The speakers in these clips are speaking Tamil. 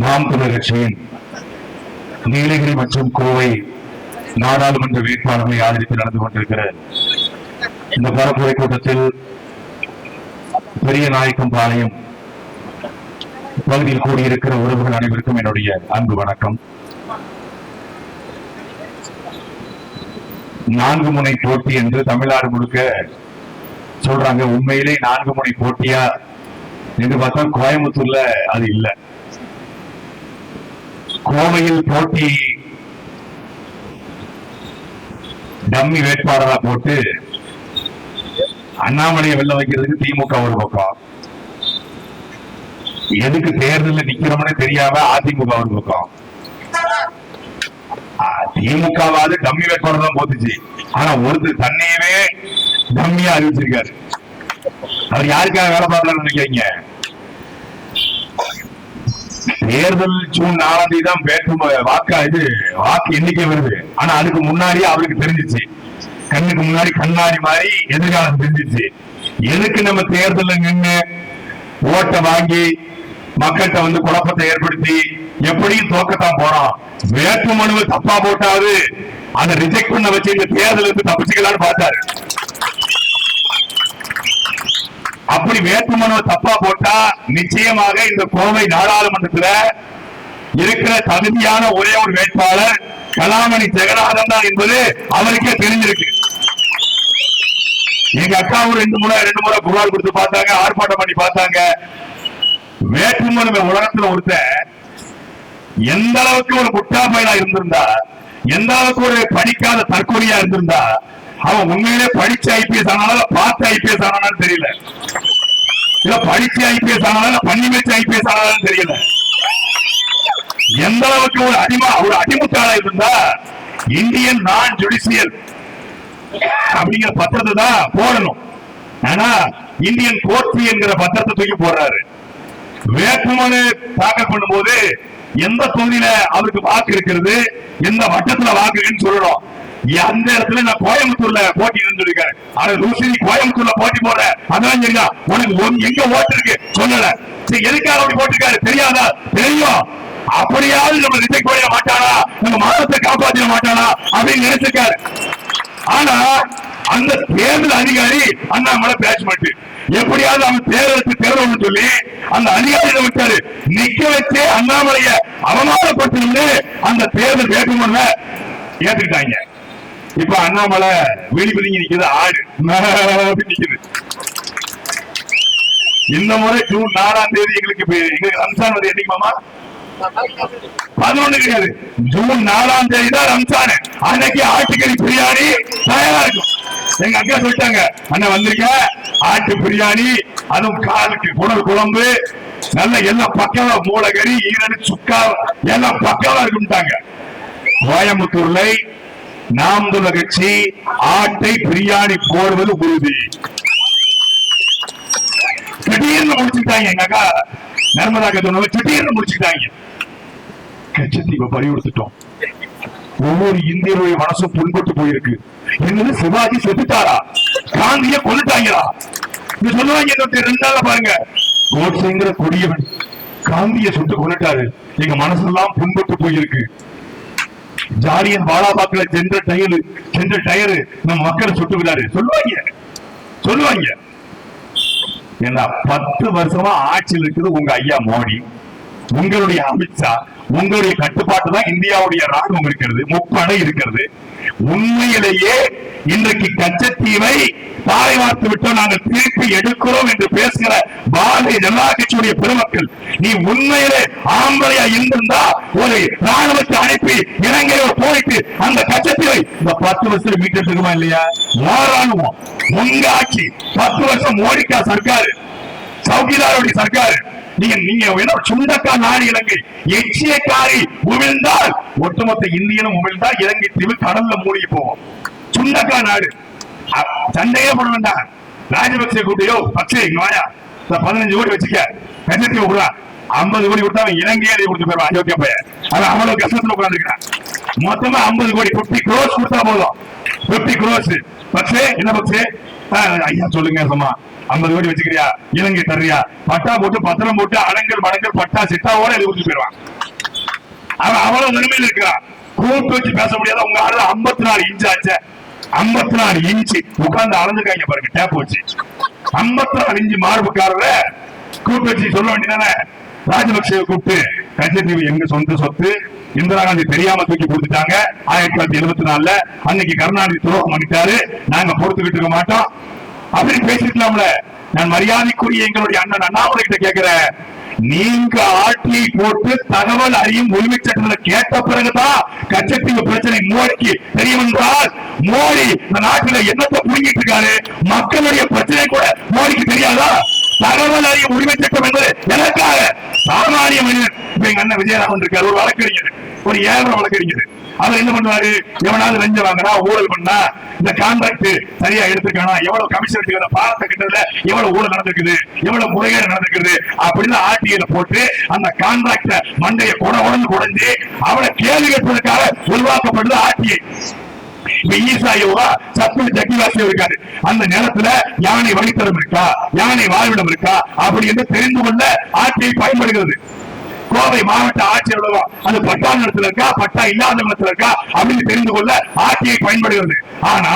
நாம் தமிழர் கட்சியின் நீலகிரி மற்றும் கோவை நாடாளுமன்ற வேட்பாளர்களை ஆதரித்து நடந்து கொண்டிருக்கிற இந்த பரப்புரை கூட்டத்தில் பெரிய நாயக்கம் பாளையம் பகுதியில் கூடியிருக்கிற உறவுகள் அனைவருக்கும் என்னுடைய அன்பு வணக்கம். 4 முனை போட்டி என்று தமிழ்நாடு முழுக்க சொல்றாங்க. உண்மையிலே 4 முனை போட்டியா என்று பார்த்தா கோயம்புத்தூர்ல அது இல்லை. கோவையில் போட்டி டம்மி வேட்பாளரா போட்டு அண்ணாமலையை வெல்ல வைக்கிறதுக்கு திமுக ஒரு பக்கம், எதுக்கு தேர்தலில் நிக்கிறோம்னு தெரியாம அதிமுக ஒரு பக்கம். திமுகவாது டம்மி வேட்பாளர் தான் போட்டுச்சு. ஆனா ஒருத்தர் தன்னையவே டம்மியா அறிவிச்சிருக்காரு. அவர் யாருக்காக வேலை பார்க்கலாம்னு நினைக்கிறீங்க? தேர்தல் ஜூன் 4ஆம் தேதி தான் வாக்கு எண்ணிக்கை வருது. ஆனா அதுக்கு முன்னாடியே அவருக்கு தெரிஞ்சிச்சு, கண்ணுக்கு முன்னாடி கண்ணாடி மாதிரி எதிர்காலம் தெரிஞ்சிச்சு. எதுக்கு நம்ம தேர்தல் நின்று ஓட்டை வாங்கி மக்கள்கிட்ட வந்து குழப்பத்தை ஏற்படுத்தி எப்படியும் தோக்கத்தான் போறோம். வேட்பு மனுவை தப்பா போட்டாவது அதை ரிஜெக்ட் பண்ண வச்சு இந்த தேர்தலுக்கு தப்பிச்சுக்கலான்னு பார்த்தாரு. அப்படி வேட்பு மனுவை தப்பா போட்டா நிச்சயமாக இந்த கோவை நாடாளுமன்றத்துல இருக்கிற தகுதியான ஒரே ஒரு வேட்பாளர் கலாமணி ஜெகநாதன் தான் என்பது அவருக்கே தெரிஞ்சிருக்கு. எங்க அக்காவும் ரெண்டு முறை புகார் கொடுத்து பார்த்தாங்க, ஆர்ப்பாட்டம் பண்ணி பார்த்தாங்க. வேட்புமனு உலகத்துல ஒருத்தர் எந்த அளவுக்கு ஒரு முட்டா பையனா இருந்திருந்தா, எந்த அளவுக்கு ஒரு படிக்காத தற்கொலையா இருந்திருந்தா, அவன் உண்மையிலே படிச்ச ஐபிஎஸ் ஆனாலும் பார்த்த ஐபிஎஸ் ஆனாலும் தெரியல, இல்ல படிச்ச ஐபிஎஸ் ஆனாலும் பண்ணி வச்ச ஐபிஎஸ் ஆனாலும் தெரியல. எந்த அளவுக்கு ஒரு அடிமுட்டாளா இருந்தா இந்தியன் நான் ஜுடிஷியல் அப்படிங்கிற பத்திரத்தை தான் போடணும். ஆனா இந்தியன் கோர்ட் என்கிற பத்திரத்தை தூக்கி போடுறாரு. வேட்புமனு தாக்கல் பண்ணும் போது எந்த தொகுதியில அவருக்கு வாக்கு இருக்கிறது, எந்த வட்டத்துல வாக்கு இருக்குன்னு சொல்லணும். அந்த இடத்துல நான் கோயம்புத்தூர்ல போட்டி இருந்திருக்கேன். ஆனா லூசி கோயம்புத்தூர்ல போட்டி போடுற அதான் சரியா, உனக்கு எங்க ஓட்டு இருக்கு சொல்லல. எதுக்காக அப்படி போட்டிருக்காரு தெரியாதா? தெரியும். அப்படியாவது நம்ம ரிஜெக்ட் பண்ணிட மாட்டானா, நம்ம மாதத்தை காப்பாற்ற மாட்டானா அப்படின்னு நினைச்சிருக்காரு. ஆனா அந்த தேர்தல் அதிகாரி அண்ணாமலை பேட்ச்மெண்ட் எப்படியாவது அவன் தேர்தலுக்கு சொல்லி அந்த அதிகாரியை விட்டாரு. நிக்க வச்சு அண்ணாமலைய அவமானப்பட்டு அந்த தேர்தல் வேட்புமனுல ஏத்துக்கிட்டாங்க. இப்ப அண்ணாமலை வெளிப்பதிங்க நிக்குது, ஆடு நிக்குது. இந்த முறை ஜூன் 4ஆம் தேதி எங்களுக்கு ரம்சான் வந்து என்னைக்குமாமா 11 கிடையாது, ஜூன் 4ஆம் தேதி தான் ரம்சான். அன்னைக்கு ஆட்டுக்கறி பிரியாணி தயாரா இருக்கும். எங்க அக்கா சொல்லிட்டாங்க, அண்ணா வந்திருக்க ஆட்டு பிரியாணி, அதுவும் காலுக்கு குடல் குழம்பு, நல்ல எல்லாம் பக்கவா, மூலகறி, ஈரடு, சுக்கா எல்லாம் பக்கவா இருக்குட்டாங்க. கோயம்புத்தூர்ல நாம் தமிழர் கட்சி ஆட்டை பிரியாணி போடுவது உறுதி. திடீர்னு முடிச்சுட்டாங்க. எங்க அக்கா நர்மதா சொன்ன திடீர்னு முடிச்சுட்டாங்க. கட்சத்தீவை பறி கொடுத்துட்டோம். ஒவ்வொரு இந்தியருடைய மனசும் புண்பட்டு போயிருக்கு. என்னது சிவாஜி செத்துட்டாரா, காந்திய கொண்டுட்டாங்களா சொல்லுவாங்க. 2 நாள்ல பாருங்க, கோட்சேங்கிற கொடியவன் காந்திய சுட்டு கொண்டுட்டாரு. எங்க மனசெல்லாம் புண்பட்டு போயிருக்கு. ஜாலியன் வாலாபாக்கில் சென்ற டயரு நம்ம மக்களை சுட்டு விடாரு சொல்லுவாங்க. ஏன்னா 10 வருஷமா ஆட்சியில் இருக்குது உங்க ஐயா மோடி, உங்களுடைய அமித்ஷா, உங்களுடைய கட்டுப்பாட்டு தான் இந்தியாவுடைய ராணுவம் இருக்கிறது, முப்படை இருக்கிறது. உண்மையிலேயே இன்றைக்கு கச்சத்தீவை தாரை வார்த்து விட்டோம், நாங்கள் திருப்பி எடுக்கிறோம் என்று பேசுகிற பாரதிய ஜனதா கட்சியுடைய பெருமக்கள், நீ உண்மையிலே ஆம்பளையா இருந்திருந்தா ஒரு ராணுவத்தை அனுப்பி இலங்கையோட போயிட்டு அந்த கச்சத்தீவை இந்த 10 வருஷம் மீட்டெடுக்குமா இல்லையா? ராணுவம் உங்க ஆட்சி 10 வருஷம் மோடிக்கா சர்க்காரு, சௌகிதாருடைய சர்க்காரு. நீங்க சுண்டக்கா நாடு இலங்கை, எச்சியக்காரி உமிழ்ந்தால் ஒட்டுமொத்த இந்தியனும் உமிழ்ந்தால் இலங்கை தீவு கடல்ல மூழ்கி போவோம். சுண்டக்கா நாடு சண்டையே போட வேண்டாம். ராஜபக்சே கூட்டியோ பச்சை 15 கோடி வச்சுக்க, கச்சத்தீவு 50 கோடி கொடுத்தா இலங்கையே கொடுத்து போயிருவான். அயோக்கிய பையன், அவன் அவ்வளவு கஷ்டத்துல உட்காந்துருக்கிறான். மொத்தமா 50 கோடி 50 crores கொடுத்தா போதும். 50 crores பக்ஸே என்ன பக்ஸே ஐயா சொல்லுங்க சும்மா 50 கோடி வச்சுக்கிறியா, இலங்கை தர்றியா, பட்டா போட்டு பத்திரம் போட்டு அடங்கல் மடங்கல் பட்டா சிட்டாவோட எழுதி கொடுத்து போயிடுவான். அவன் அவ்வளவு நிலைமையில இருக்கிறான். கூட்டு வச்சு பேச முடியாத உங்க ஆளு 54 இன்ச்சு ஆச்சு. 54 இன்ச்சு உட்கார்ந்து அளந்துக்காங்க பாருங்க டேப் வச்சு. 54 இன்ச்சு மார்புக்காரர கூட்டு வச்சு சொல்ல வேண்டியதானே. ராஜபக்சேவை கூப்பிட்டு கச்சத்தீவு எங்க சொந்த சொத்து, இந்திரா காந்தி தெரியாம தூக்கி கொடுத்துட்டாங்க 1974. அன்னைக்கு கருணாநிதி துரோகம் பண்ணிட்டாரு, நாங்க பொறுத்துக்கிட்டு இருக்க மாட்டோம் அப்படின்னு பேசிருக்கலாம்ல. நான் மரியாதைக்குரிய எங்களுடைய அண்ணன் அண்ணாமலை கிட்ட கேட்கிறேன், நீங்க ஆட்சியை போட்டு தகவல் அறியும் உரிமை சட்டத்தில் கேட்ட பிறகுதான் கச்சத்தீவு பிரச்சனை மோடிக்கு தெரியும் என்றால், மோடி இந்த நாட்டில் என்னத்தை புரிஞ்சிட்டு இருக்காரு, மக்களுடைய பிரச்சனை கூட மோடிக்கு தெரியாதா? தகவல் அறியும் உரிமை சட்டம் என்பது எனக்காக சாமானிய மனிதன். எங்க அண்ணன் விஜயராமன் இருக்காரு, ஒரு வழக்கறிஞர், ஒரு ஏழரை வழக்கறிஞர். அவர் என்ன பண்ணுவாரு, எவனாவது லஞ்ச வாங்கினா ஊழல் பண்ணா இந்த கான்ட்ராக்ட் சரியா எடுத்துக்கானா, எவ்வளவு கமிஷன் பாலத்தை கிட்டதுல எவ்வளவு ஊழல் நடந்திருக்குது, எவ்வளவு முறைகேடு நடந்திருக்குது அப்படின்னு ஆர்டிஐல போட்டு அந்த கான்ட்ராக்ட மண்டைய உடஞ்சு அவளை கேள்வி கேட்பதற்காக உருவாக்கப்படுது ஆர்டிஐ. இருக்காரு அந்த நேரத்துல யானை வழித்தடம் இருக்கா, யானை வாழ்விடம் இருக்கா அப்படி என்று தெரிந்து கொள்ள ஆட்சியை பயன்படுகிறது. கோவை மாவட்ட ஆட்சியர் அது பட்டா நிலத்தில் இருக்கா, பட்டா இல்லாத நிலத்தில் இருக்கா அப்படின்னு தெரிந்து கொள்ள ஆட்சியை பயன்படுகிறது. ஆனா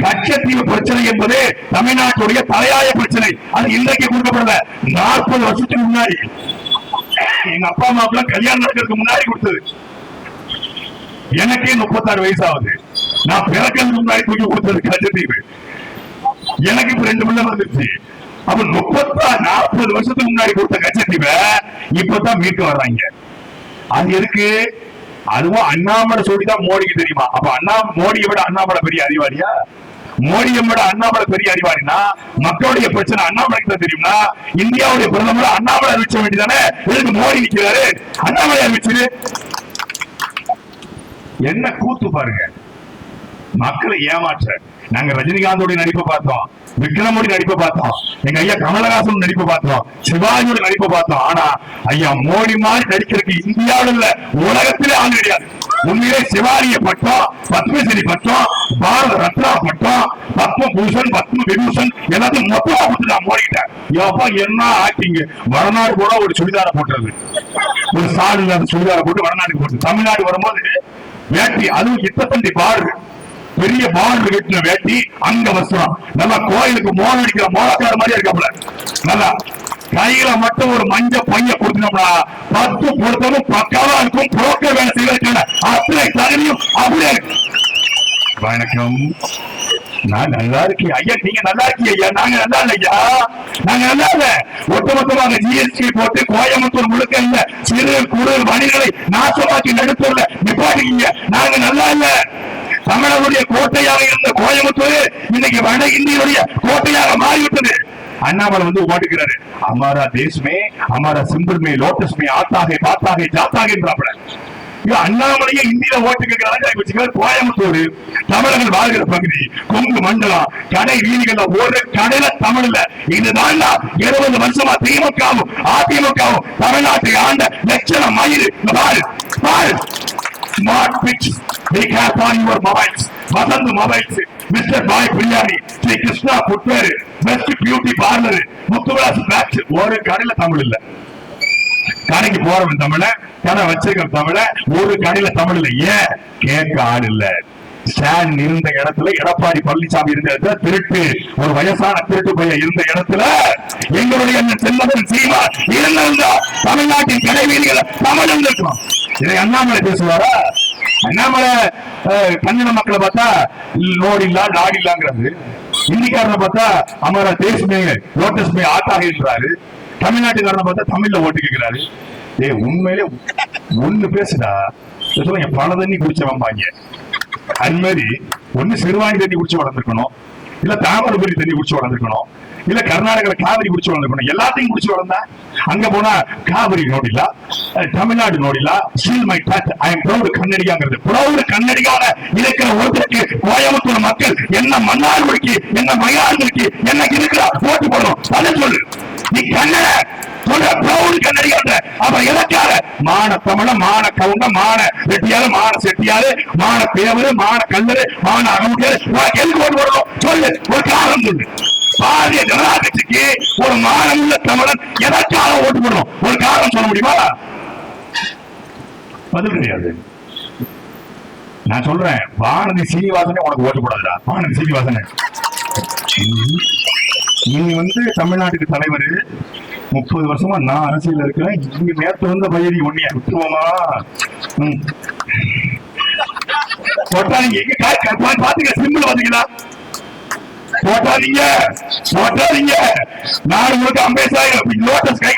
கச்சத்தீவு பிரச்சனை என்பது தமிழ்நாட்டுடைய தலையாய பிரச்சனை. அது இன்றைக்கு கொடுக்கப்படல, 40 வருஷத்துக்கு முன்னாடி எங்க அப்பா அம்மாவுக்கு கல்யாணம் நடக்கிறதுக்கு முன்னாடி கொடுத்தது. எனக்கே 36 வயசு ஆகுது. நான் பிறக்கிறதுக்கு முன்னாடி தூக்கி கொடுத்தது கச்சத்தீவு. எனக்கு இப்ப 2 பிள்ளை வந்துருச்சு. அப்ப 40 வருஷத்துக்கு முன்னாடி கொடுத்த கச்சத்தீவை இப்பதான் மீட்க வர்றாங்க. அது எதுக்கு? அதுவும் அண்ணாமலை சொல்லிதான் மோடிக்கு தெரியுமா? அப்ப மோடியை விட அண்ணாமலை பெரிய அறிவாளியா? மோடியை விட அண்ணாமலை பெரிய அறிவாளினா மக்களுடைய பிரச்சனை அண்ணாமலைக்கு தான் தெரியும்னா, இந்தியாவுடைய பிரதமர் அண்ணாமலை அறிவிச்ச வேண்டியதானே. எதுக்கு மோடி நிற்கிறாரு? அண்ணாமலை அறிவிச்சு என்ன கூத்து பாருங்க, மக்களை ஏமாற்ற. நாங்க ரஜினிகாந்தோட நடிப்பை பார்த்தோம், விக்ரமோட நடிப்பை பார்த்தோம், எங்க ஐயா கமலஹாசன் நடிப்பை பார்த்தோம், சிவாஜியோட நடிப்பை பார்த்தோம். ஆனா ஐயா மோடி மாதிரி நடிக்கிறதுக்கு இந்தியாவில் இல்ல உலகத்திலே ஆள் கிடையாது. உண்மையிலே சிவாஜிய பட்டம், பத்மஸ்ரீ பட்டம், பாரத ரத்னா பட்டம், பத்மபூஷன், பத்ம விபூஷன் எல்லாத்தையும் மொத்தமா கொடுத்துட்டான் மோடி கிட்ட. எப்ப என்ன ஆக்டிங்! வடநாடு கூட ஒரு சுடிதார போட்டுறது, ஒரு சாடு இல்லாத சுடிதார போட்டு வடநாடு போட்டு. தமிழ்நாடு வரும்போது வேட்டி, அதுவும் இத்தத்தண்டி பாடு, பெரிய பாடு கட்டின வேட்டி, அங்க வசனம் நல்லா கோயிலுக்கு மோகம் அடிக்கிற மோகக்கார மாதிரியா இருக்காப்ல. நல்லா கையில மட்டும் ஒரு மஞ்ச பைய கொடுத்தோம்னா 10 பொருத்தமும் பக்காவா இருக்கும். புரோக்கர் வேலை செய்வதற்கான அத்தனை தகுதியும் அப்படியே இருக்கு. வணக்கம், நான் நல்லா இருக்கேன் ஐயா, நீங்க நல்லா இருக்கீங்க ஐயா, நாங்க நல்லா இல்லையா, நாங்க நல்லா இல்ல. ஒட்டுமொத்தமாக ஜிஎஸ்டி போட்டு கோயம்புத்தூர் முழுக்க இல்ல சிறு குறு வணிகளை நாசமாக்கி நடுத்தூர்ல நிப்பாட்டிக்கீங்க, நாங்க நல்லா இல்ல. தமிழருடைய கோட்டையாக இருந்த கோயம்புத்தூர் இன்னைக்கு வட இந்தியனுடைய கோட்டையாக மாறிவிட்டது. அண்ணாமலை வந்து ஓட்டுகிறாரு, அமாரா தேசமே, அமாரா சிம்பிள்மே, லோட்டஸ்மே, ஆத்தாகே பாத்தாகே ஜாத்தாகே என்றாப்பட. அண்ணாமலையே இந்தியில ஓட்டுக்கிறாங்க. கோயம்புத்தூர் தமிழர்கள் வாழ்கிற பகுதி, கொங்கு மண்டலம், கடை வீதிகள்ல ஒரு கடையில தமிழ் இல்ல. இதுதான் 20 வருஷமா திமுகவும் அதிமுகவும் தமிழ்நாட்டை ஆண்ட லட்சண மயிறு. Smart pitch, be careful on your mobiles. Vasanth mobiles, Mr. Boy Biryani, Sri Krishna Footwear, Best Beauty Parlor, Muthuvilas Facts. ஒரு கடையில தமிழ் இல்ல. கடைக்கு போறவன் தமிழ, கடை வச்சிருக்கிற தமிழ, ஒரு கடையில தமிழ் இல்ல. ஏன்? கேட்க ஆள் இல்ல. ஸ்டாலின் இருந்த இடத்துல, எடப்பாடி பழனிசாமி இருந்த இடத்துல திருட்டு, ஒரு வயசான திருட்டு பையன் இருந்த இடத்துல எங்களுடைய செல்லவன் சீமா இருந்தா தமிழ்நாட்டின் கடை வீதிகளை தமிழ் இருந்திருக்கணும். இதை அண்ணாமலை பேசுவாரா? அண்ணாமலை கன்னட மக்களை பார்த்தா நோடி இல்லா நாடி இல்லாங்கிறது, இந்திக்காரனை பார்த்தா அமரா தேசமே லோட்டஸ்மே ஆட்டாகிறாரு, தமிழ்நாட்டுக்காரனை பார்த்தா தமிழ்ல ஓட்டு கேட்கிறாரு. உண்மையிலே ஒண்ணு பேசுடா, பல தண்ணி குடிச்சவன் பாங்க. அது மாதிரி ஒண்ணு சிறுவாணி தண்ணி குடிச்சு வளர்ந்துருக்கணும், இல்ல தாமிரபரணி தண்ணி குடிச்சு வளர்ந்துருக்கணும், இல்ல கர்நாடகால காவிரி குடிச்சு வளர்ந்துருக்கணும். எல்லாத்தையும் குடிச்சு வளர்ந்தா அங்க போனா காவிரி நோடிலா, தமிழ்நாடு நோடிலா, still my touch, I am proud கன்னடிகாங்கிறது. ப்ரௌட் கன்னடிகான இருக்கிற ஒருத்தருக்கு கோயம்புத்தூர் மக்கள் என்ன மன்னார்குடிக்கு, என்ன மயிலாடுதுறைக்கு, என்ன இருக்கிறா ஓட்டு போடணும். அதை சொல்லு. நீ கன்னட சொல்ற பிரவுன் கன்னடிகள் அப்புறம் எதற்காக மான தமிழ மான கவுண்ட மான ரெட்டியாரு மான செட்டியாரு மான பேவரு மான கல்லரு மான அகமுடியாரு உனக்கு எதுக்கு ஓட்டு போடணும் சொல்லு ஒரு காரணம் சொல்லு பாரதிய ஜனதா கட்சிக்கு ஒரு மானமுள்ள தமிழன் எதற்காக ஓட்டு போடணும் ஒரு காரணம் சொல்ல முடியுமா பதில் கிடையாது நான் சொல்றேன் வானதி சீனிவாசனே உனக்கு ஓட்டு போடாதுடா வானதி சீனிவாசனே நீ தமிழ்நாட்டுக்கு தலைவர் 30 வருஷமா நான் அரசியல் இருக்கிறேன் இங்க நேற்று வந்த பயிரி ஒன்னியா விட்டுருவோமா போட்டாதீங்க பாத்தீங்க சிம்பிள் பாத்தீங்களா போட்டாதீங்க நாடு முழுக்க அம்பேத்கர் லோட்டஸ் கை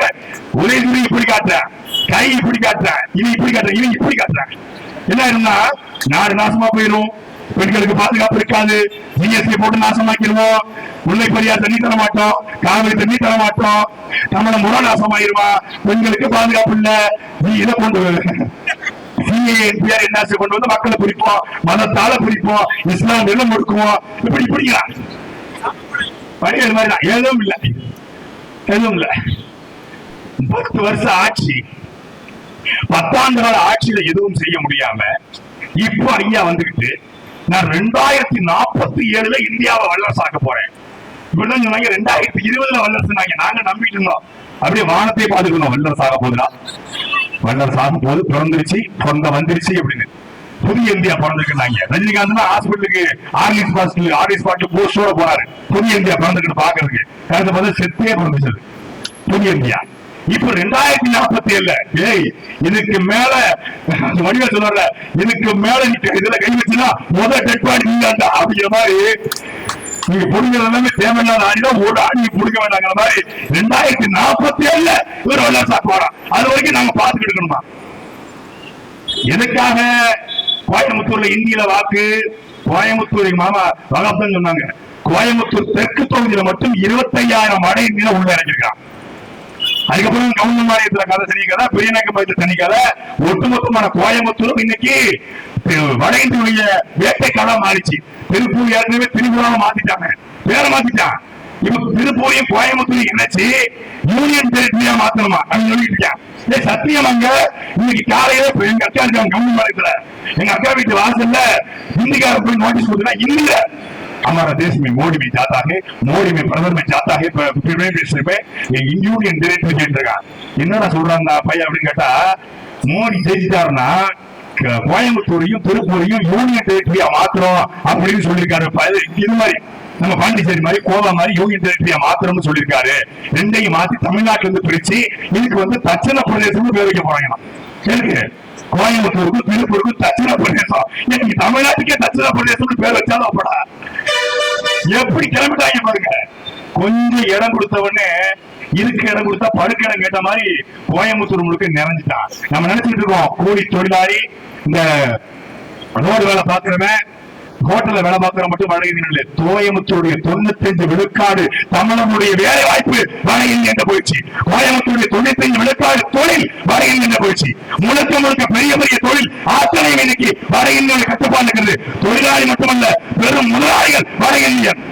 ஒரே துணி இப்படி காட்டுறேன் கை இப்படி காட்டுறேன் இனி இப்படி காட்டுறேன் இனி இப்படி காட்டுறேன் என்ன இருந்தா நாடு நாசமா போயிடும் பெண்களுக்கு பாதுகாப்பு இருக்காது ஜிஎஸ்டி போட்டு நாசமாக்கிடுவோம் முல்லை பெரியார் தண்ணி தர மாட்டோம் காவிரி தண்ணி தர மாட்டோம் நம்மள முறை நாசமாயிருவா பெண்களுக்கு பாதுகாப்பு இல்ல நீ இதை கொண்டு கொண்டு வந்து மக்களை பிரிப்போம் மதத்தால பிரிப்போம் இஸ்லாம் நிலம் கொடுக்குவோம் இப்படி பிடிக்கிறான் படிக்கிற மாதிரி எதுவும் இல்ல 10 வருஷம் ஆட்சி 10 ஆண்டு கால ஆட்சியில எதுவும் செய்ய முடியாம இப்போ ஐயா வந்துகிட்டு நான் 2047 இந்தியாவை வல்லரசாக்க போறேன் இப்படிதான் சொன்னாங்க 2020 வல்லரசு நாங்க நம்பிட்டு இருந்தோம் அப்படியே வானத்தையே பாத்துக்கணும் வல்லரசாக போதுடா வல்லரசாகும் போது பிறந்துருச்சு வந்துருச்சு அப்படின்னு புதிய இந்தியா பிறந்திருக்கிறாங்க ரஜினிகாந்த் ஹாஸ்பிட்டலுக்கு ஆர்எஸ் போஸ்டோட போறாரு புதிய இந்தியா பிறந்திருக்கு பாக்குறதுக்கு கடந்த பார்த்து செத்தே பிறந்துச்சு புதிய இந்தியா இப்ப 2047 இதுக்கு மேல வடிவ சொல்ற இதுக்கு மேல இதுல கை வச்சுன்னா முதல் டெட் பாடி நீங்க அப்படிங்கிற மாதிரி நீங்க புடுங்கிற எல்லாமே தேவையில்லாத ஆடிதான் ஒரு ஆடி புடுங்க வேண்டாங்கிற மாதிரி 2047 ஒரு வல்லரசா போறோம் அது வரைக்கும் நாங்க பாத்துக்கிட்டு இருக்கணுமா எதுக்காக கோயம்புத்தூர்ல இந்தியில வாக்கு கோயம்புத்தூர் மாமா வகாப்தான் சொன்னாங்க கோயம்புத்தூர் தெற்கு தொகுதியில மட்டும் 25,000 மடை மீன உள்ள இறங்கிருக்கான் அதுக்கப்புறம் கவுண்டர் மாநிலத்துல கதை தனி கதை பெரியநாயக்கம்பலத்துல தனி கதை ஒட்டுமொத்தமான கோயம்புத்தூரும் இன்னைக்கு வட இந்திய வேட்டை களம் மாறிச்சு திருப்பூர் ஏற்கனவே திரிபுராவை மாத்திட்டாங்க பேரை மாத்திட்டான் இப்ப திருப்பூரையும் கோயம்புத்தூரையும் இணைச்சு யூனியன் டெரிட்டரியா மாத்தணுமா அப்படின்னு சொல்லிட்டு இருக்கேன் சத்தியம் அங்க இன்னைக்கு காலையில எங்க அக்கா இருக்காங்க கவுண்டர் மாநிலத்துல எங்க அக்கா வீட்டு வாசல்ல இந்திக்கார போய் நோட்டீஸ் கொடுத்தா இல்ல हमारा देश में मोदी भी जाता है मोदी में प्रधान में जाता है யூனியன் டெரிட்டரி கேட்டிருக்கான் என்னடா சொல்றாங்க பையன் அப்படின்னு கேட்டா மோடி ஜெயிச்சிட்டாருன்னா கோயம்புத்தூரையும் திருப்பூரையும் யூனியன் டெரிட்டரியா மாத்திரம் அப்படின்னு சொல்லியிருக்காரு இது மாதிரி நம்ம பாண்டிச்சேரி மாதிரி கோவா மாதிரி யூனியன் டெரிட்டரியா மாத்திரம்னு சொல்லியிருக்காரு ரெண்டையும் மாத்தி தமிழ்நாட்டுல இருந்து பிரிச்சு இதுக்கு தட்சண பிரதேசம் பேர் வைக்க போறாங்க கேளுங்க கோயம்புத்தூருக்கும் திருப்பூருக்கும் தட்சிண பிரதேசம் இன்னைக்கு தமிழ்நாட்டுக்கே தட்சிண பிரதேசம் பேர் வச்சாலும் அப்படா எப்படி கிளம்பிட்டாங்க பாருங்க கொஞ்சம் இடம் கொடுத்த உடனே இதுக்கு இடம் கொடுத்தா படுக்க இடம் கேட்ட மாதிரி கோயம்புத்தூர் முழுக்க நிறைஞ்சிட்டான் நம்ம நினைச்சிட்டு இருக்கோம் கூலி தொழிலாளி இந்த ரோடு வேலை பாக்குறவன் ஹோட்டல்ல வேலை பார்க்கிற மட்டும் வட இந்திய கோயம்புத்தூருடைய 95 விழுக்காடு தமிழனுடைய வேலை வாய்ப்பு வட இந்திய போயிடுச்சு கோயம்புத்தூருடைய 95 விழுக்காடு தொழில் வட இந்திய போயிடுச்சு முழுக்க பெரிய பெரிய தொழில் ஆத்தனை இன்னைக்கு வட இந்திய கட்டுப்பாடு இருக்கிறது தொழிலாளி மட்டுமல்ல வெறும் முதலாளிகள் வட இந்தியன்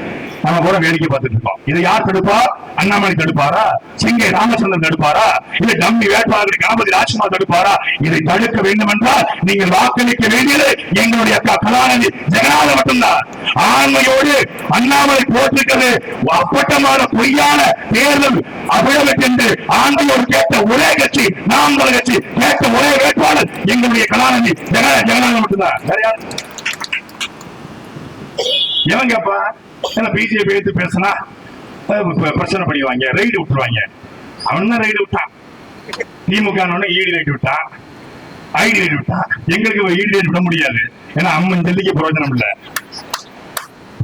நம்ம கூட வேடிக்கை பார்த்துட்டு இருக்கோம் இதை யார் தடுப்பா அண்ணாமலை தடுப்பாரா சிங்கை ராமச்சந்திரன் தடுப்பாரா இல்ல டம்மி வேட்பாளர் கணபதி ராஜ்குமார் தடுப்பாரா இதை தடுக்க வேண்டும் என்றால் நீங்கள் வாக்களிக்க வேண்டியது எங்களுடைய அக்கா கலாநிதி ஜெகநாதன் மட்டும்தான் ஆண்மையோடு அண்ணாமலை போட்டிருக்கிறது அப்பட்டமான பொய்யான தேர்தல் அபிழவெட்டு என்று ஆண்மையோடு கேட்ட ஒரே கட்சி நாம் கட்சி கேட்ட ஒரே வேட்பாளர் எங்களுடைய கலாநிதி ஜெகநாதன் மட்டும்தான் வேற யாரும் எவங்கப்பா பிஜேபி எடுத்து பேசினா பிரச்சனை பண்ணிடுவாங்க ரைடு விட்டுருவாங்க அவன் தான் ரைடு விட்டான் திமுக ஈடு ரைடு விட்டான் ஐடி ரைடு விட்டான் எங்களுக்கு ஈடு ரைடு விட முடியாது ஏன்னா அம்மன் ஜல்லிக்கு பிரயோஜனம் இல்ல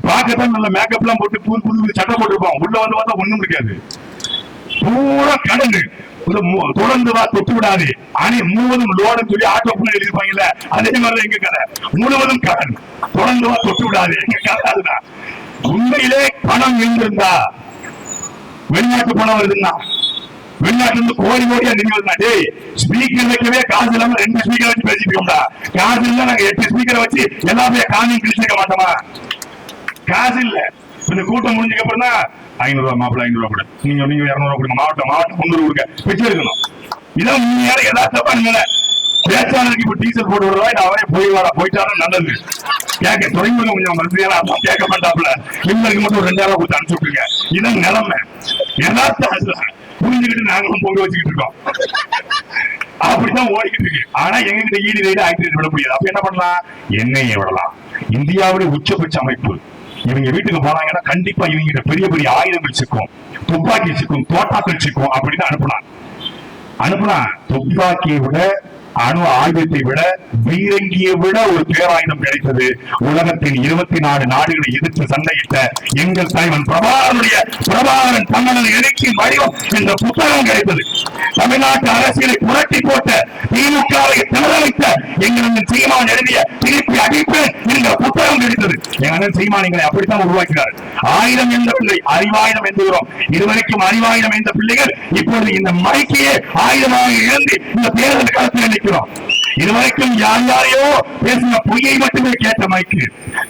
பார்க்கத்தான் நல்ல மேக்கப் எல்லாம் போட்டு புது புது சட்டை போட்டுருப்போம் உள்ள வந்து பார்த்தா ஒண்ணும் இருக்காது பூரா கடந்து தொடர்ந்து வா தொட்டு விடாது ஆனா முழுவதும் லோடுன்னு சொல்லி ஆட்டோ புள்ள எழுதிருப்பாங்கல்ல அதே மாதிரிதான் எங்க கதை முழுவதும் கடன் தொடர்ந்து வா தொட்டு விடாது எங்க கதை அதுதான் உண்மையிலே பணம் இருந்திருந்தா வெளிநாட்டு பணம் வருதுன்னா வெளிநாட்டுல இருந்து கோடி கோடியா நிதி வருதுன்னா டேய் ஸ்பீக்கர் வைக்கவே காசு இல்லாம 2 ஸ்பீக்கர் வச்சு பேசிப்போம்டா காசு இல்ல நாங்க 8 ஸ்பீக்கரை வச்சு எல்லாமே காணியும் கிழிச்சிருக்க மாட்டோமா காசு இல்ல இந்த கூட்டம் முடிஞ்சதுக்கு அப்புறம் தான் 500 மாப்பிள்ள 500 கூட நீங்க 200 கொடுங்க, மாவட்டம் 300 கொடுங்க, பிச்சை எடுக்கணும். இதான் உண்மையான யதார்த்தமான நிலை. பேச்சாளருக்கு இப்ப டீசல் போட்டு விடுறதா அவரே போயிட்டாலும் நல்லது. கேட்க துறைமுகம் கொஞ்சம் மருத்துவ கேட்க மாட்டாப்புல, இவங்களுக்கு மட்டும் 2000 கொடுத்து அனுப்பிச்சு விட்டுருங்க. இதான் நிலைமை. யதார்த்தம் புரிஞ்சுக்கிட்டு நாங்களும் பொங்க வச்சுக்கிட்டு இருக்கோம். அப்படித்தான் ஓடிக்கிட்டு இருக்கு. ஆனா எங்ககிட்ட ஈடு ரைடு ஆக்டிவேட் விட முடியாது. அப்ப என்ன பண்ணலாம்? எண்ணெயை விடலாம். இந்தியாவுடைய உச்சபட்ச அமைப்பு. இவங்க வீட்டுக்கு போனாங்கன்னா கண்டிப்பா இவங்க பெரிய பெரிய ஆயுதங்கள் சிக்கும், துப்பாக்கி சிக்கும், தோட்டாக்கள் சிக்கும் அப்படின்னு அனுப்புனா துப்பாக்கியை விட அணு ஆயுதத்தை விட பீரங்கியை விட ஒரு பேராயுதம் கிடைத்தது. உலகத்தின் 24 நாடுகளை எதிர்த்து சண்டையிட்ட எங்கள் தலைவன் பிரபாகரன் தங்களது எழுச்சியின் வடிவம் என்ற புத்தகம் கிடைத்தது. தமிழ்நாட்டு அரசியலை புரட்டி போட்ட திமுகவை திணற வைத்த எங்களது சீமான் எழுதிய திருப்பி அடிப்பு என்ற புத்தகம் கிடைத்தது. எங்கள் சீமான் எங்களை அப்படித்தான் உருவாக்கினார். ஆயுதம் என்ற பிள்ளை அறிவாயுதம் என்கிறோம். இதுவரைக்கும் அறிவாயுதம் என்ற பிள்ளைகள் இப்பொழுது இந்த மைக்கையே ஆயுதமாக இழந்து இந்த தேர்தல் களத்தில் நிற்கிறோம். இதுவரைக்கும் யாரையோ பேசின பொய்யை மட்டுமே கேட்ட மைக்கு.